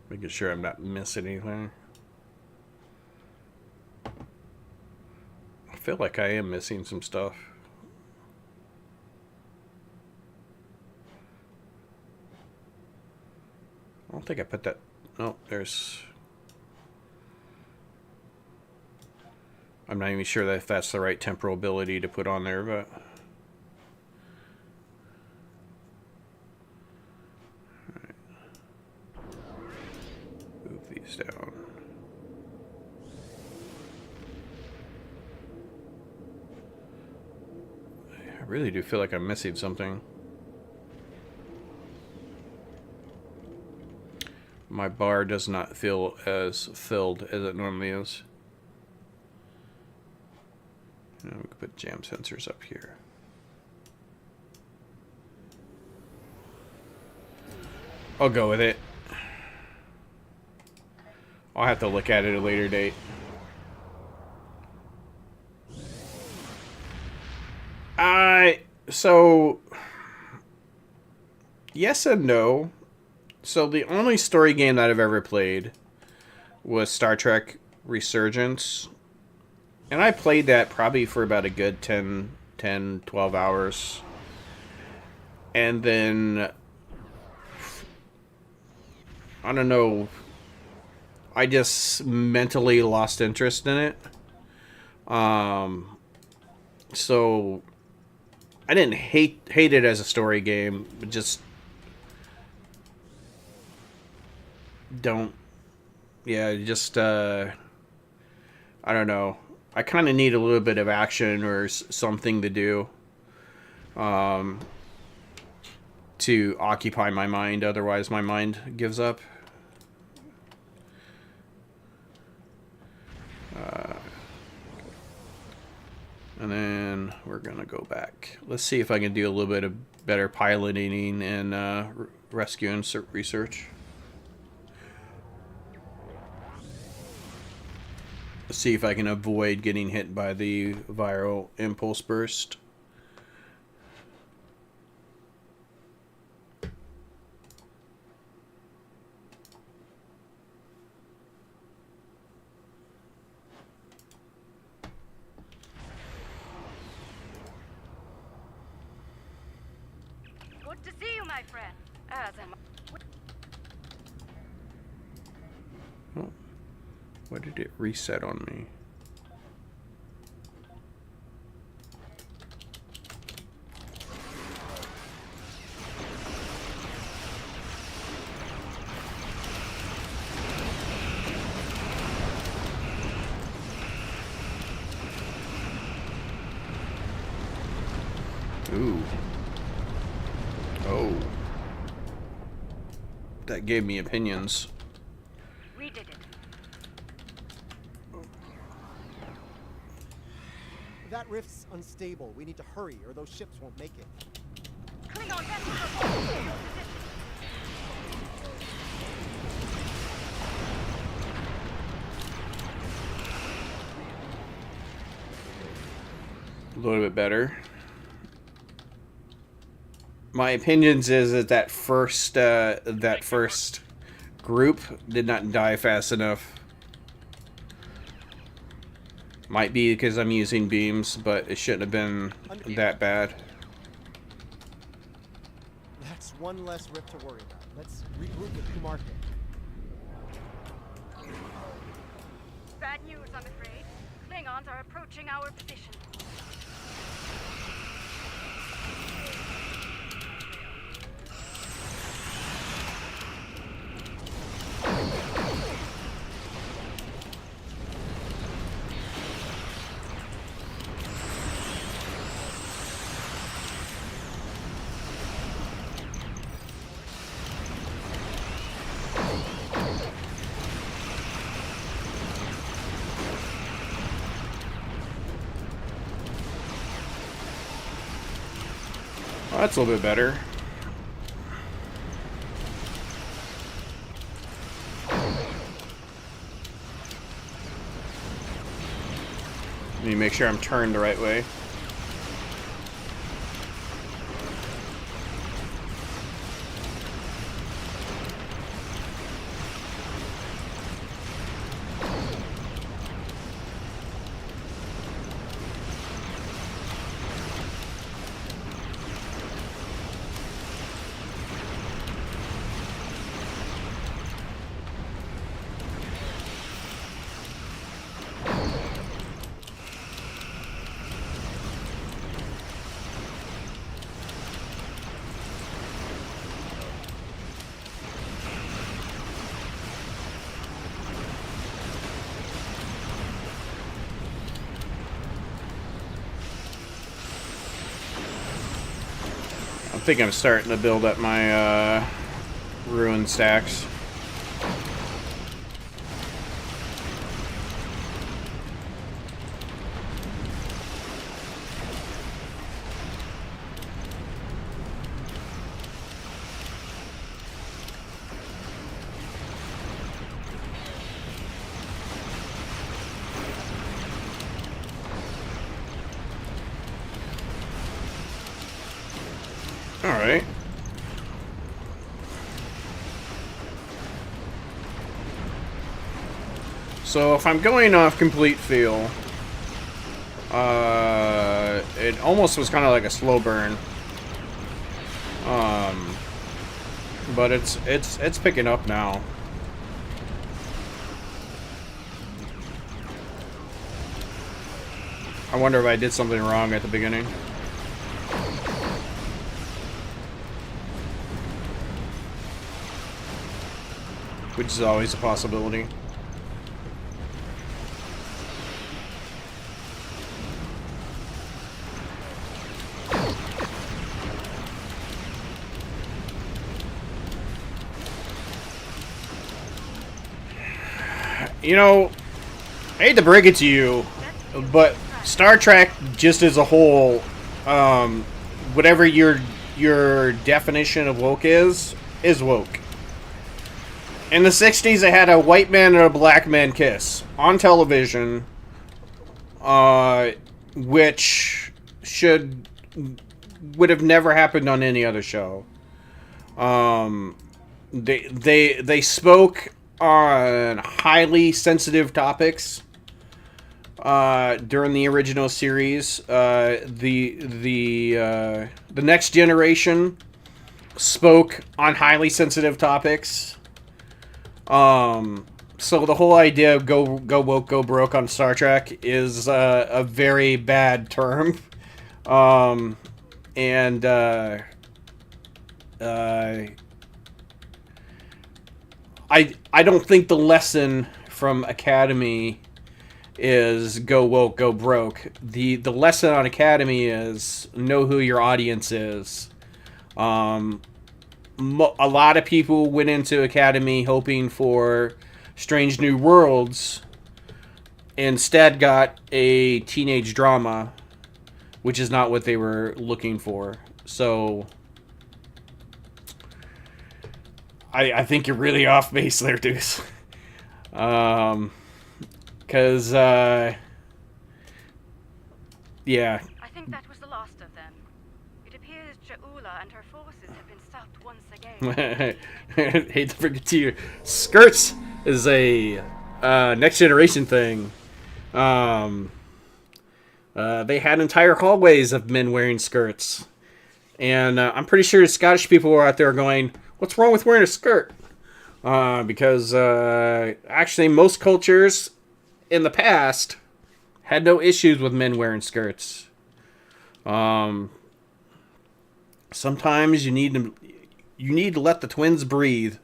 Making sure I'm not missing anything. I feel like I am missing some stuff. I don't think I put that. No, there's. I'm not even sure that if that's the right temporal ability to put on there, but. Down. I really do feel like I'm missing something. My bar does not feel as filled as it normally is. We can put jam sensors up here. I'll go with it. I'll have to look at it at a later date. So yes and no. So the only story game that I've ever played was Star Trek Resurgence. And I played that probably for about a good 10, 12 hours. And then I don't know, I just mentally lost interest in it. So I didn't hate it as a story game, but just don't. Yeah, just I don't know. I kind of need a little bit of action or something to do, to occupy my mind. Otherwise, my mind gives up. And then we're gonna go back. Let's see if I can do a little bit of better piloting and rescue and research. Let's see if I can avoid getting hit by the viral impulse burst. Good to see you, my friend. As am I. Oh, why did it reset on me? Ooh. Oh. That gave me opinions. We did it. That rift's unstable. We need to hurry, or those ships won't make it. Klingon vessels. A little bit better. My opinions is that first group did not die fast enough. Might be because I'm using beams, but it shouldn't have been that bad. That's one less rift to worry about. Let's regroup with Kumarte. Bad news, I'm afraid. Klingons are approaching our position. Oh, that's a little bit better. Let me make sure I'm turned the right way. I think I'm starting to build up my ruin stacks. Alright. So if I'm going off complete feel, it almost was kind of like a slow burn. But it's picking up now. I wonder if I did something wrong at the beginning. Which is always a possibility. You know, I hate to break it to you, but Star Trek just as a whole, whatever you're your definition of woke is woke. In the 60s, they had a white man and a black man kiss on television, which would have never happened on any other show. They spoke on highly sensitive topics during the original series. The Next Generation spoke on highly sensitive topics. So the whole idea of go woke, go broke on Star Trek is a very bad term. And I don't think the lesson from Academy is go woke, go broke. The lesson on Academy is know who your audience is. A lot of people went into Academy hoping for Strange New Worlds, instead got a teenage drama, which is not what they were looking for. So I think you're really off base there, Deuce. Because, yeah. I think that was the last of them. It appears Ja'ula and her forces have been stopped once again. Hate to forget to you. Skirts is a Next Generation thing. They had entire hallways of men wearing skirts. And I'm pretty sure Scottish people were out there going, what's wrong with wearing a skirt? Because actually most cultures in the past had no issues with men wearing skirts. Sometimes you need to let the twins breathe.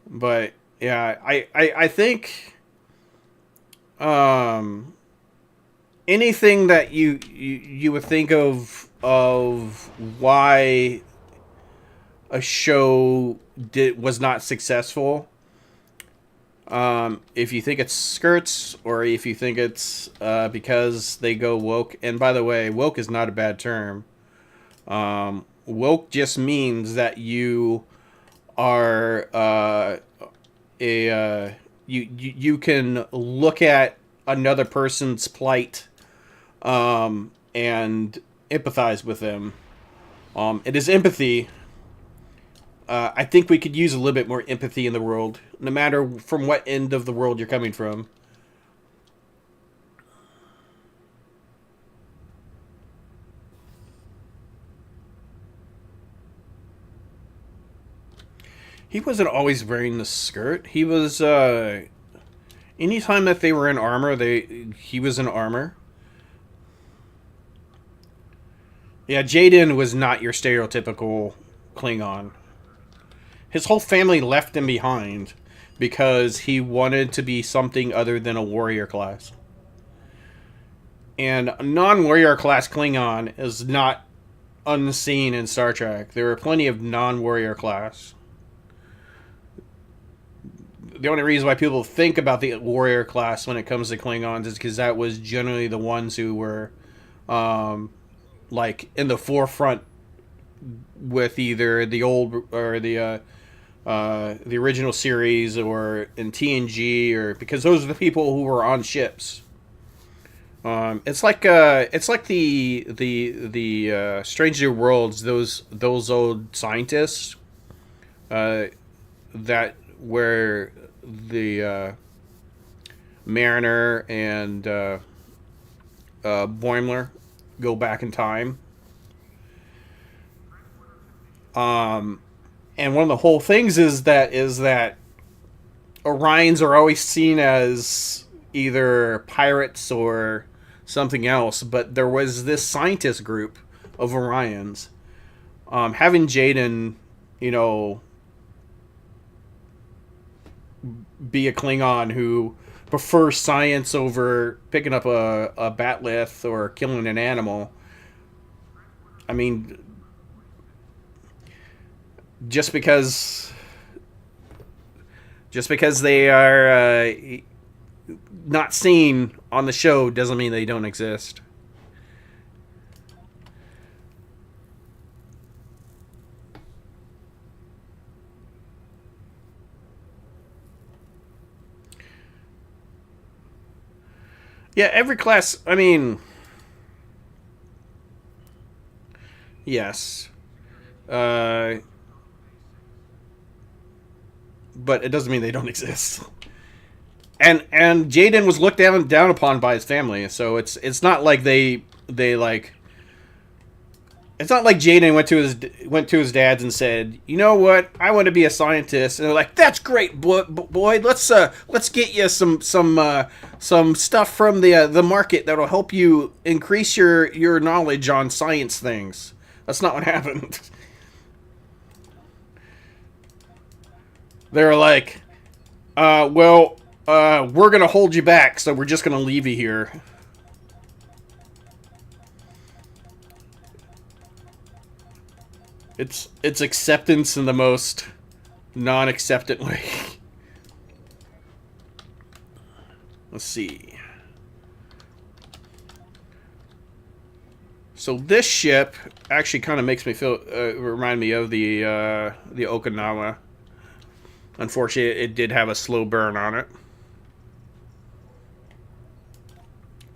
But yeah, I think anything that you would think of why a show was not successful, if you think it's skirts or if you think it's because they go woke. And by the way, woke is not a bad term. Woke just means that you are you can look at another person's plight and empathize with them. It is empathy. I think we could use a little bit more empathy in the world, no matter from what end of the world you're coming from. He wasn't always wearing the skirt. He was, anytime that they were in armor, he was in armor. Yeah, Jaden was not your stereotypical Klingon. His whole family left him behind because he wanted to be something other than a warrior class. And a non-warrior class Klingon is not unseen in Star Trek. There are plenty of non-warrior class. The only reason why people think about the warrior class when it comes to Klingons is because that was generally the ones who were like in the forefront with either the old or the original series or in TNG, or because those are the people who were on ships. It's like the Strange New Worlds, those old scientists that where the Mariner and Boimler go back in time. And one of the whole things is that Orions are always seen as either pirates or something else, but there was this scientist group of Orions. Having Jaden, be a Klingon who prefers science over picking up a bat'leth or killing an animal. I mean, just because they are not seen on the show doesn't mean they don't exist. Yeah, every class, I mean, yes. Uh, but it doesn't mean they don't exist. And Jaden was looked down upon by his family, so it's not like they like it's not like Jaden went to his dad's and said, "You know what? I want to be a scientist." And they're like, "That's great, Boyd. Let's get you some stuff from the market that'll help you increase your knowledge on science things." That's not what happened. They're like, well, we're gonna hold you back, so we're just gonna leave you here." It's acceptance in the most non-acceptant way. Let's see. So this ship actually kind of makes me feel remind me of the Okinawa. Unfortunately, it did have a slow burn on it.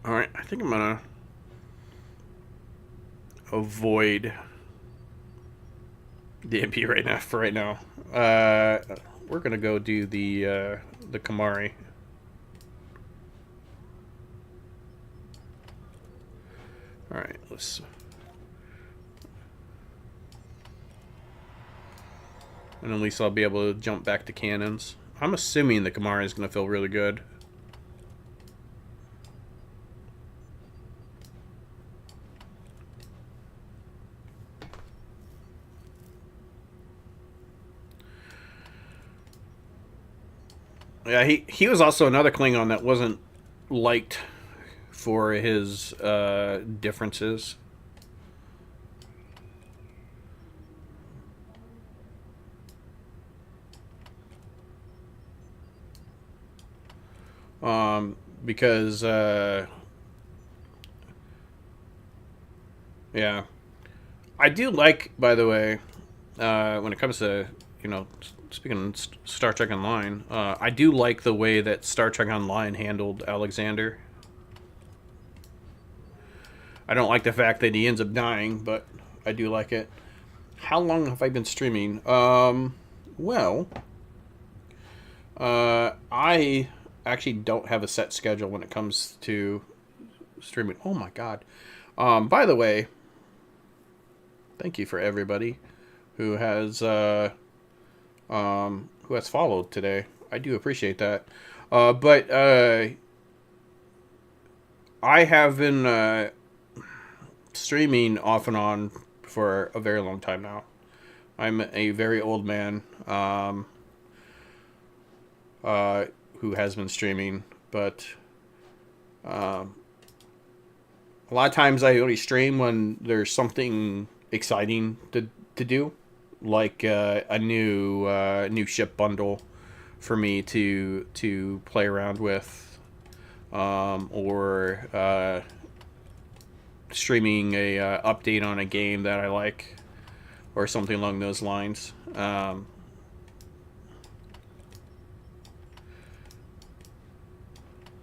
All right, I think I'm gonna avoid the MP right now. For right now, we're gonna go do the Kamari. All right, let's. And at least I'll be able to jump back to cannons. I'm assuming the Kamari is gonna feel really good. Yeah, he was also another Klingon that wasn't liked for his differences. Because yeah, I do like, by the way, when it comes to, speaking of Star Trek Online, I do like the way that Star Trek Online handled Alexander. I don't like the fact that he ends up dying, but I do like it. How long have I been streaming? Well, I actually don't have a set schedule when it comes to streaming. Oh my god. By the way, thank you for everybody who has followed today. I do appreciate that. But I have been streaming off and on for a very long time now. I'm a very old man who has been streaming, but a lot of times I only stream when there's something exciting to do, like a new ship bundle for me to play around with, or streaming a update on a game that I like, or something along those lines.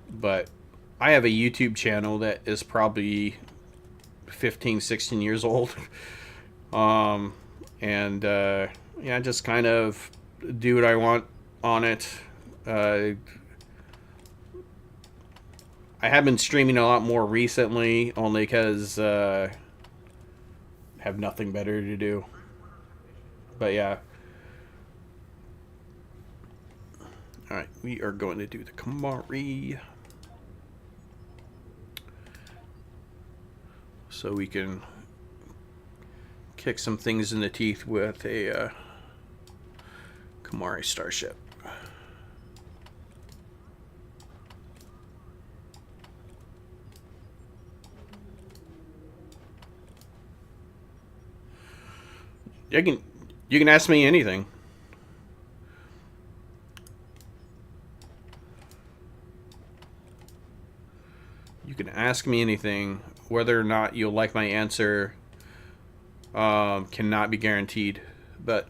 But I have a YouTube channel that is probably 15, 16 years old. And yeah, just kind of do what I want on it. I have been streaming a lot more recently, only because I have nothing better to do. But yeah. Alright, we are going to do the Kamari. So we can kick some things in the teeth with a Kamari starship. You can ask me anything. You can ask me anything. Whether or not you'll like my answer cannot be guaranteed, but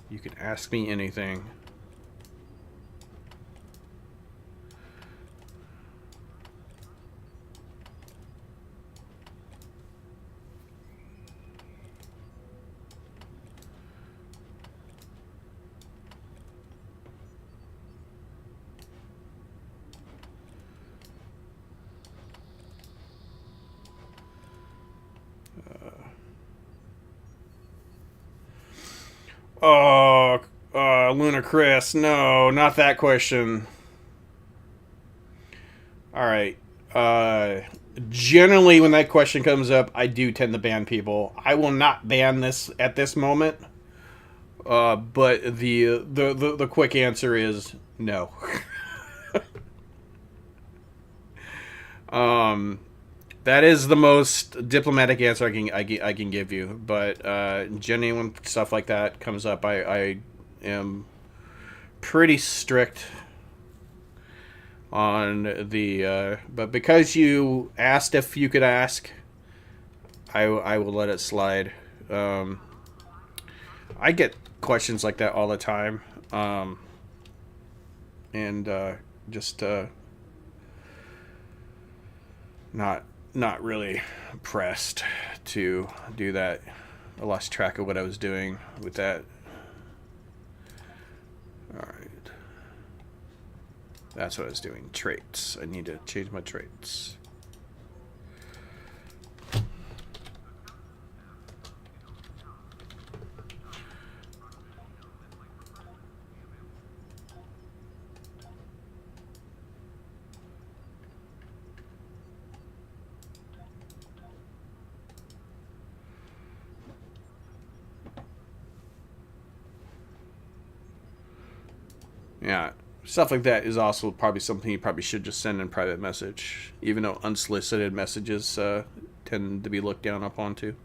you can ask me anything. Oh, Luna Chris, no, not that question. All right. Generally, when that question comes up, I do tend to ban people. I will not ban this at this moment. But the quick answer is no. That is the most diplomatic answer I can give you. But generally, when stuff like that comes up, I am pretty strict on the. But because you asked if you could ask, I will let it slide. I get questions like that all the time, and just not really pressed to do that. I lost track of what I was doing with that. All right, that's what I was doing. Traits. I need to change my traits. Yeah, stuff like that is also probably something you probably should just send in private message, even though unsolicited messages tend to be looked down upon too.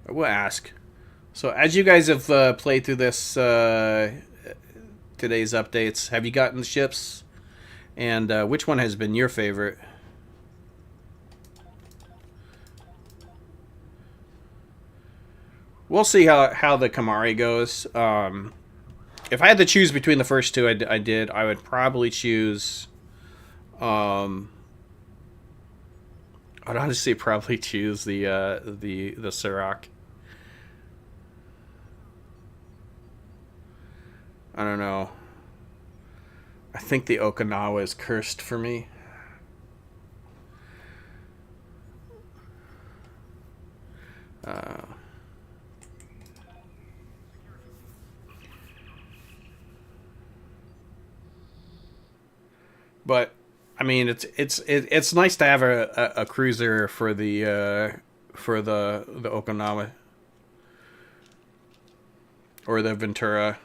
I will ask. So, as you guys have played through this today's updates, have you gotten the ships? And which one has been your favorite? We'll see how the Kamari goes. If I had to choose between the first two, I would probably choose. I'd honestly probably choose the Sirach. I don't know. I think the Okinawa is cursed for me. But I mean, it's nice to have a cruiser for the Okinawa or the Ventura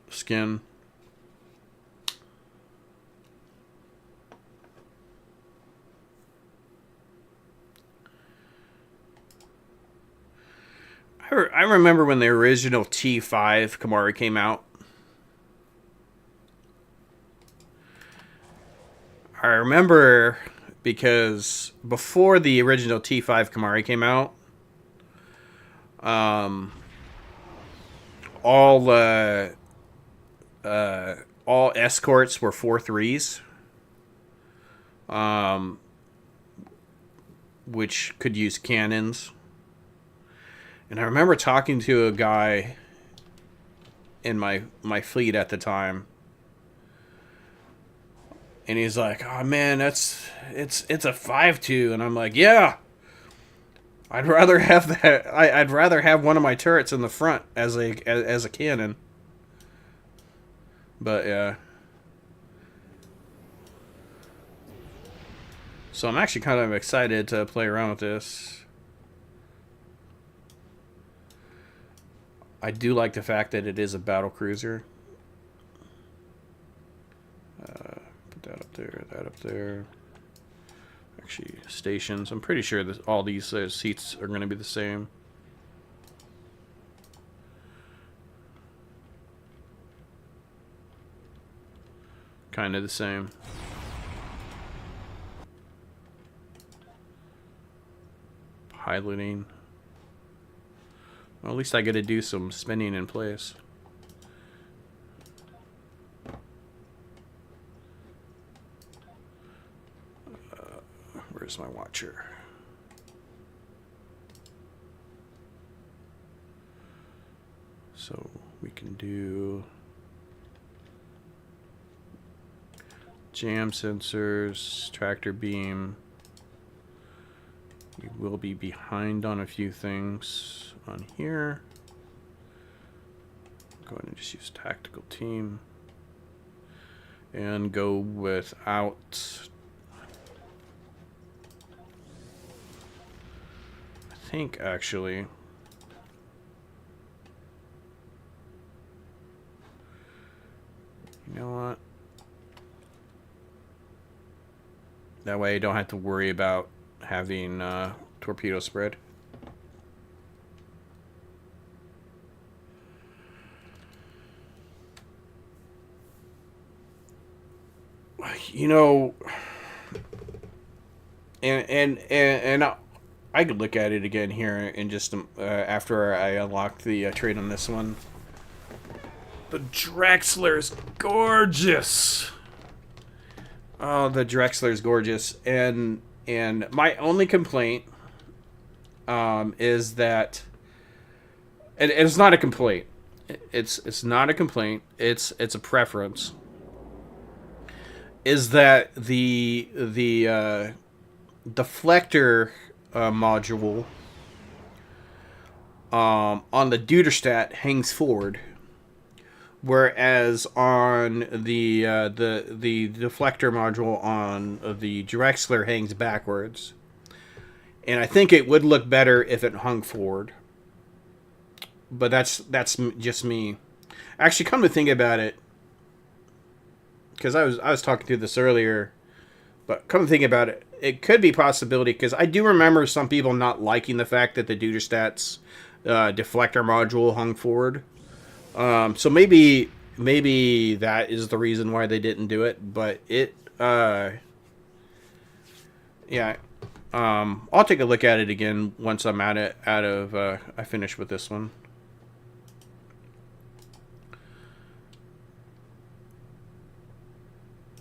skin. I remember when the original T5 Kamari came out. I remember because before the original T5 Kamari came out, all escorts were 4.3s, which could use cannons. And I remember talking to a guy in my fleet at the time, and he's like, "Oh man, it's a 5.2," and I'm like, "Yeah, I'd rather have that. I'd rather have one of my turrets in the front as a cannon." But yeah, so I'm actually kind of excited to play around with this. I do like the fact that it is a battle cruiser. Put that up there, that up there. Actually, stations. I'm pretty sure that all these seats are going to be the same. Kind of the same. Piloting. Well, at least I get to do some spinning in place. Where's my watcher? So we can do Jam sensors, tractor beam. We will be behind on a few things on here. Go ahead and just use tactical team. And go without... I think, actually... You know what? That way I don't have to worry about having torpedo spread. You know, and I could look at it again here in just after I unlock the trade on this one. The Drexler's gorgeous. Oh, the Drexler's gorgeous, and my only complaint is that it's not a complaint. It's not a complaint. It's a preference. Is that the deflector module on the Duderstadt hangs forward, whereas on the deflector module on the Drexler hangs backwards. And I think it would look better if it hung forward. But that's just me. Actually, come to think about it, because I was talking through this earlier, but come to think about it, it could be a possibility, because I do remember some people not liking the fact that the Duderstadt's deflector module hung forward. So maybe that is the reason why they didn't do it, but it, yeah, I'll take a look at it again once I'm I finish with this one.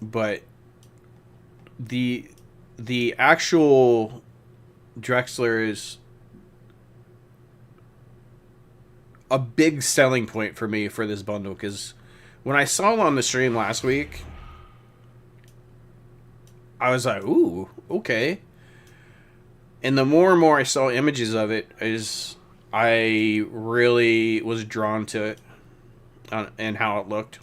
But the actual Drexler is a big selling point for me for this bundle, because when I saw it on the stream last week, I was like, ooh, okay. And the more and more I saw images of it, I really was drawn to it and how it looked.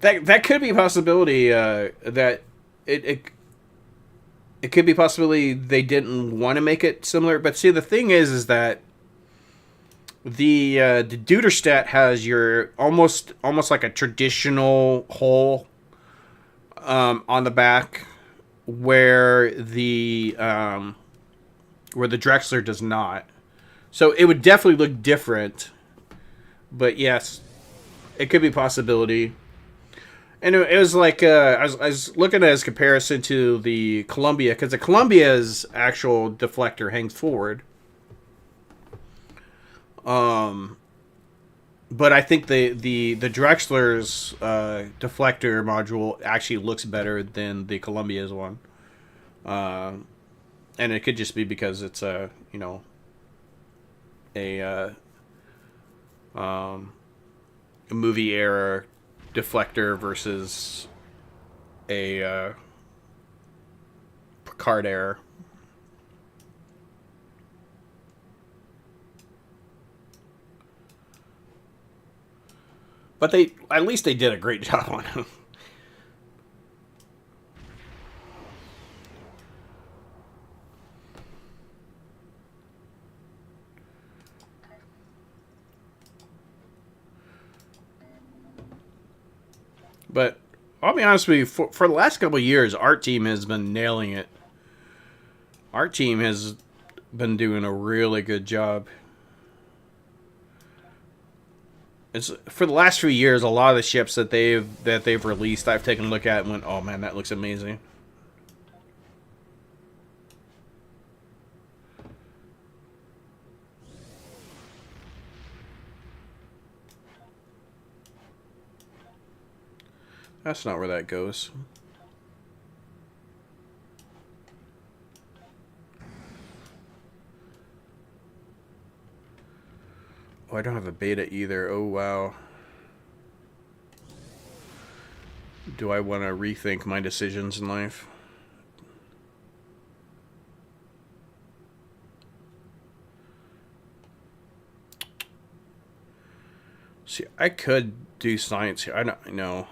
That could be a possibility, that it could be a possibility they didn't want to make it similar. But see, the thing is that the Duderstadt has your almost like a traditional hull on the back, where the Drexler does not. So it would definitely look different. But yes, it could be a possibility. And it was like, I was looking at his comparison to the Columbia, because the Columbia's actual deflector hangs forward. But I think the Drexler's deflector module actually looks better than the Columbia's one. And it could just be because it's a movie era deflector versus a Picard error. But at least they did a great job on him. But I'll be honest with you, for the last couple of years, Art Team has been nailing it. Art Team has been doing a really good job. It's for the last few years, a lot of the ships that they've released, I've taken a look at and went, oh man, that looks amazing. That's not where that goes. Oh, I don't have a beta either. Oh, wow. Do I want to rethink my decisions in life? See, I could do science here. I don't know.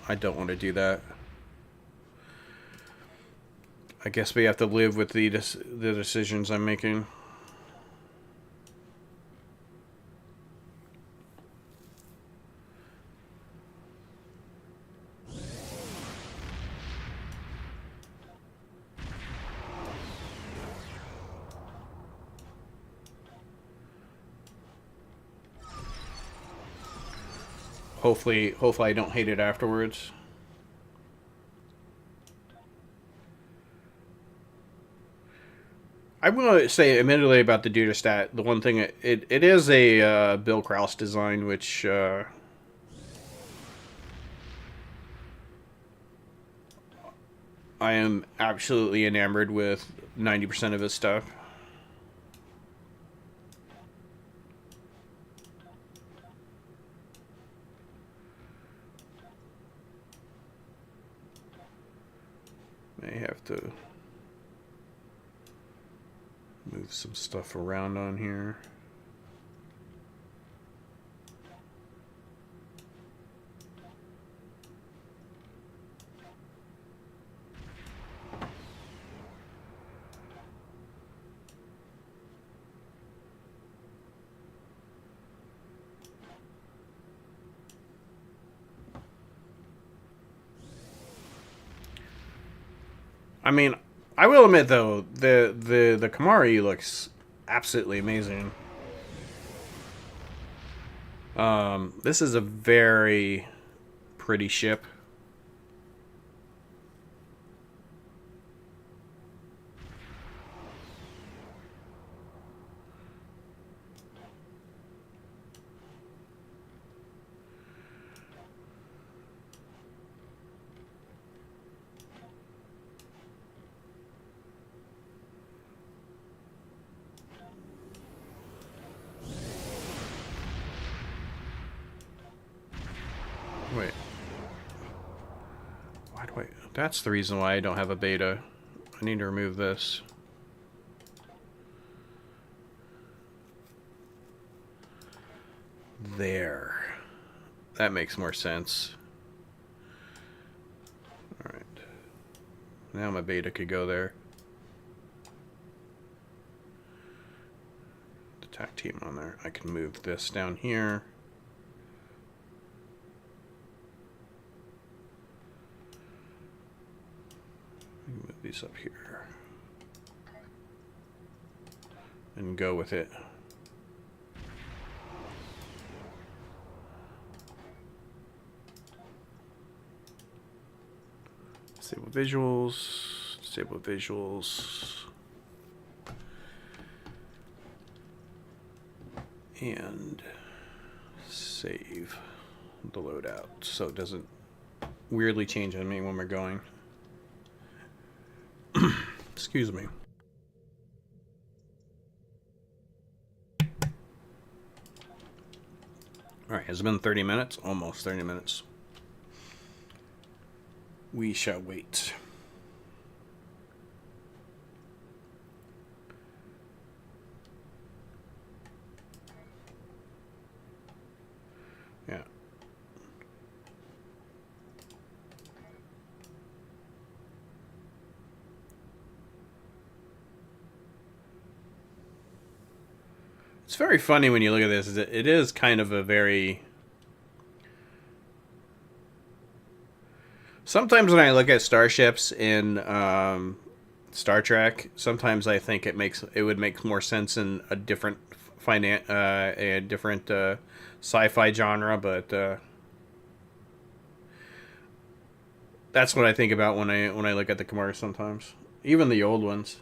I don't want to do that. I guess we have to live with the decisions I'm making. Hopefully I don't hate it afterwards. I want to say admittedly about the Dudastat. The one thing it is a Bill Kraus design, which I am absolutely enamored with 90% of his stuff. May have to move some stuff around on here. I mean, I will admit though, the Kamari looks absolutely amazing. This is a very pretty ship. Wait. Why do I... That's the reason why I don't have a beta. I need to remove this. There. That makes more sense. Alright. Now my beta could go there. The attack team on there. I can move this down here. Move these up here. And go with it. Disable visuals. Disable visuals. And save the loadout so it doesn't weirdly change on me when we're going. Excuse me. Alright, has it been 30 minutes? Almost 30 minutes. We shall wait. Yeah. It's very funny when you look at this. It is kind of a very... Sometimes when I look at starships in Star Trek, sometimes I think it would make more sense in a different sci-fi genre, but that's what I think about when I look at the Kamari sometimes, even the old ones.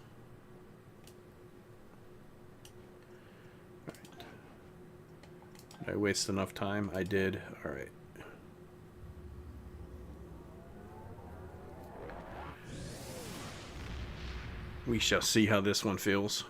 Did I waste enough time? I did. All right. We shall see how this one feels.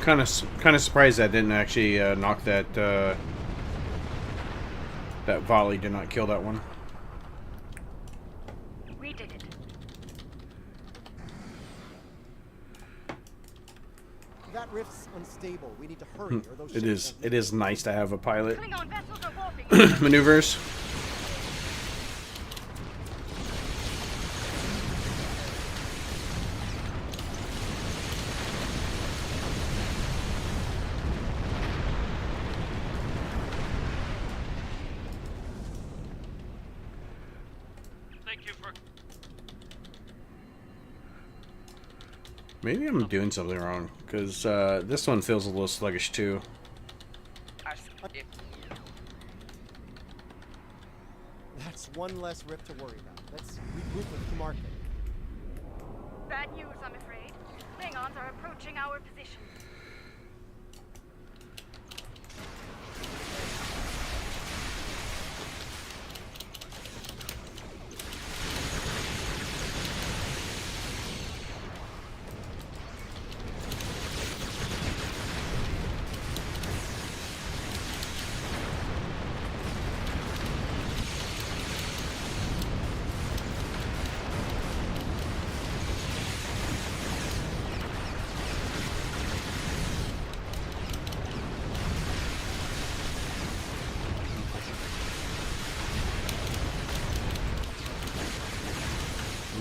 Kind of surprised that didn't actually knock that that volley did not kill that one. We did it. That rift's unstable. We need to hurry, or those It ships is. won't It is nice to have a pilot. Klingon vessels are warping. Maneuvers. Thank you for. Maybe I'm doing something wrong because this one feels a little sluggish too. That's one less rift to worry about. Let's regroup with Market. Bad news, I'm afraid. Klingons are approaching our position.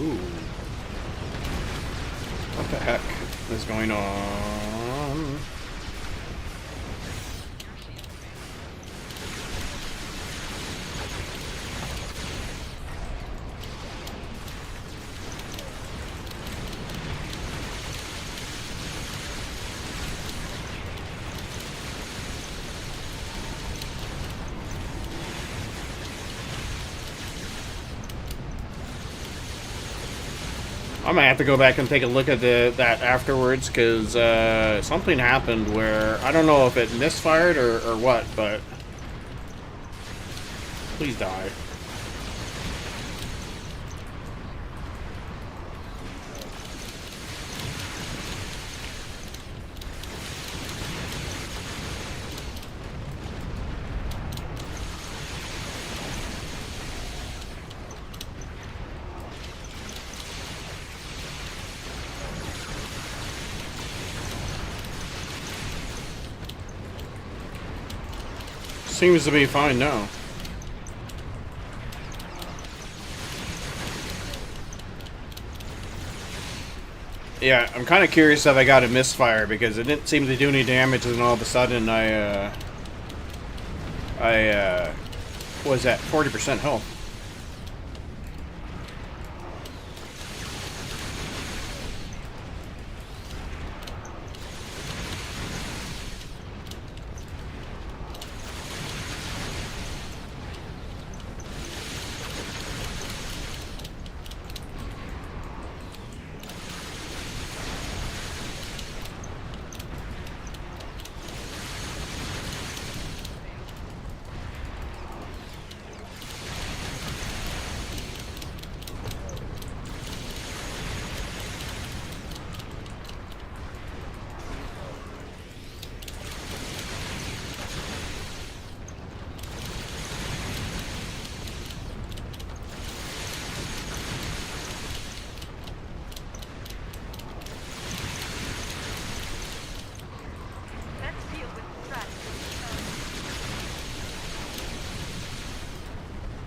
Ooh. What the heck is going on? I'm gonna have to go back and take a look at that afterwards because something happened where I don't know if it misfired or what, but please die. Seems to be fine now. Yeah, I'm kind of curious if I got a misfire because it didn't seem to do any damage, and all of a sudden I was at 40% health. Let's deal with Pratt.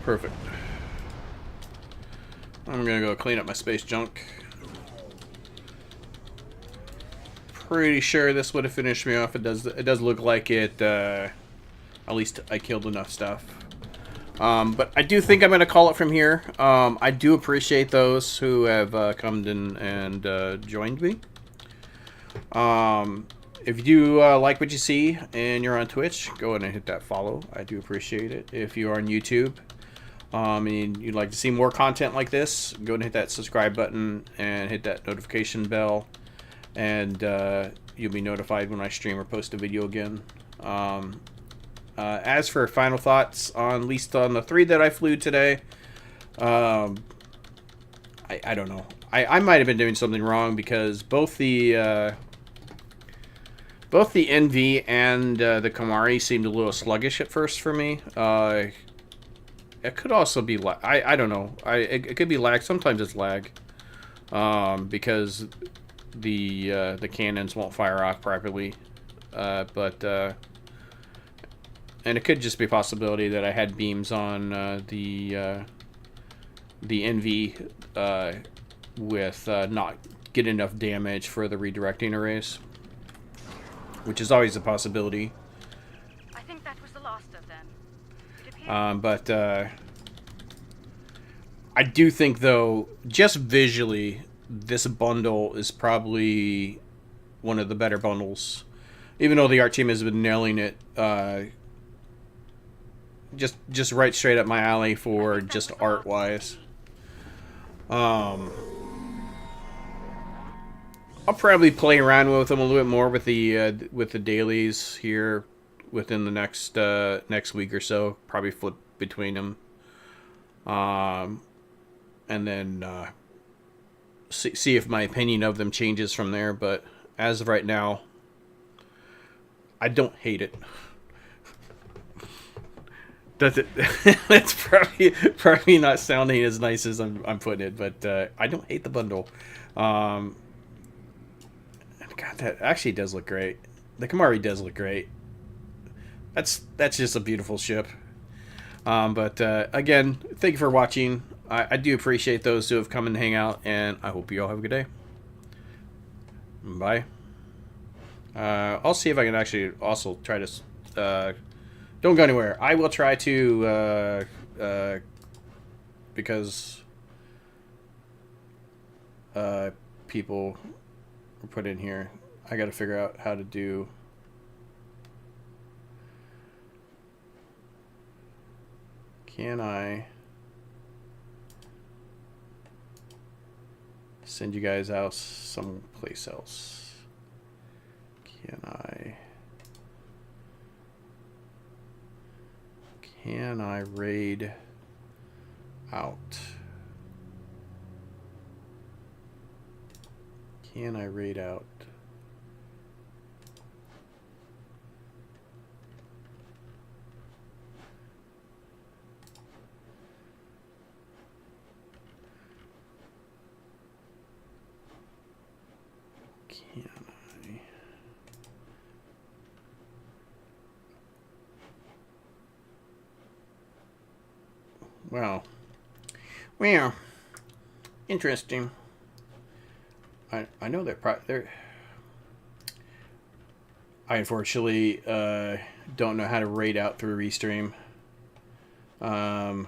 Perfect. I'm gonna go clean up my space junk. Pretty sure this would have finished me off. It does look like it. At least I killed enough stuff. But I do think I'm gonna call it from here. I do appreciate those who have come in and joined me. If you do like what you see and you're on Twitch, go ahead and hit that follow. I do appreciate it. If you are on YouTube and you'd like to see more content like this, go ahead and hit that subscribe button and hit that notification bell, and you'll be notified when I stream or post a video again. As for final thoughts, on at least on the 3 that I flew today, I don't know. I might have been doing something wrong because both the both the NV and the Kamari seemed a little sluggish at first for me. It could also be lag. I don't know. It could be lag. Sometimes it's lag, because the cannons won't fire off properly. And it could just be a possibility that I had beams on the NV with not get enough damage for the redirecting arrays, which is always a possibility. I think that was the last of them. It appears But I do think, though, just visually, this bundle is probably one of the better bundles. Even though the art team has been nailing it, just right straight up my alley for just art-wise. I'll probably play around with them a little bit more with the dailies here within the next week or so. Probably flip between them, and then see if my opinion of them changes from there. But as of right now, I don't hate it. Does it? That's probably not sounding as nice as I'm putting it, but I don't hate the bundle. God, that actually does look great. The Kamari does look great. That's just a beautiful ship. But again, thank you for watching. I do appreciate those who have come and hang out, and I hope you all have a good day. Bye. I'll see if I can actually also try to... don't go anywhere. I will try to... because... people were put in here. I gotta figure out how to do... Can I... send you guys out someplace else? Can I raid out? Can I raid out? Can I? Wow. Well, interesting. I know that they're... I unfortunately don't know how to raid out through Restream. Raid out.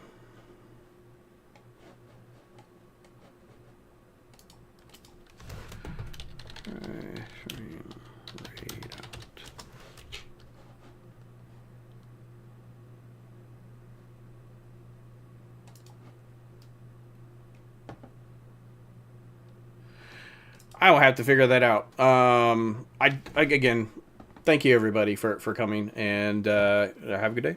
I will have to figure that out. I again, thank you everybody for coming, and have a good day.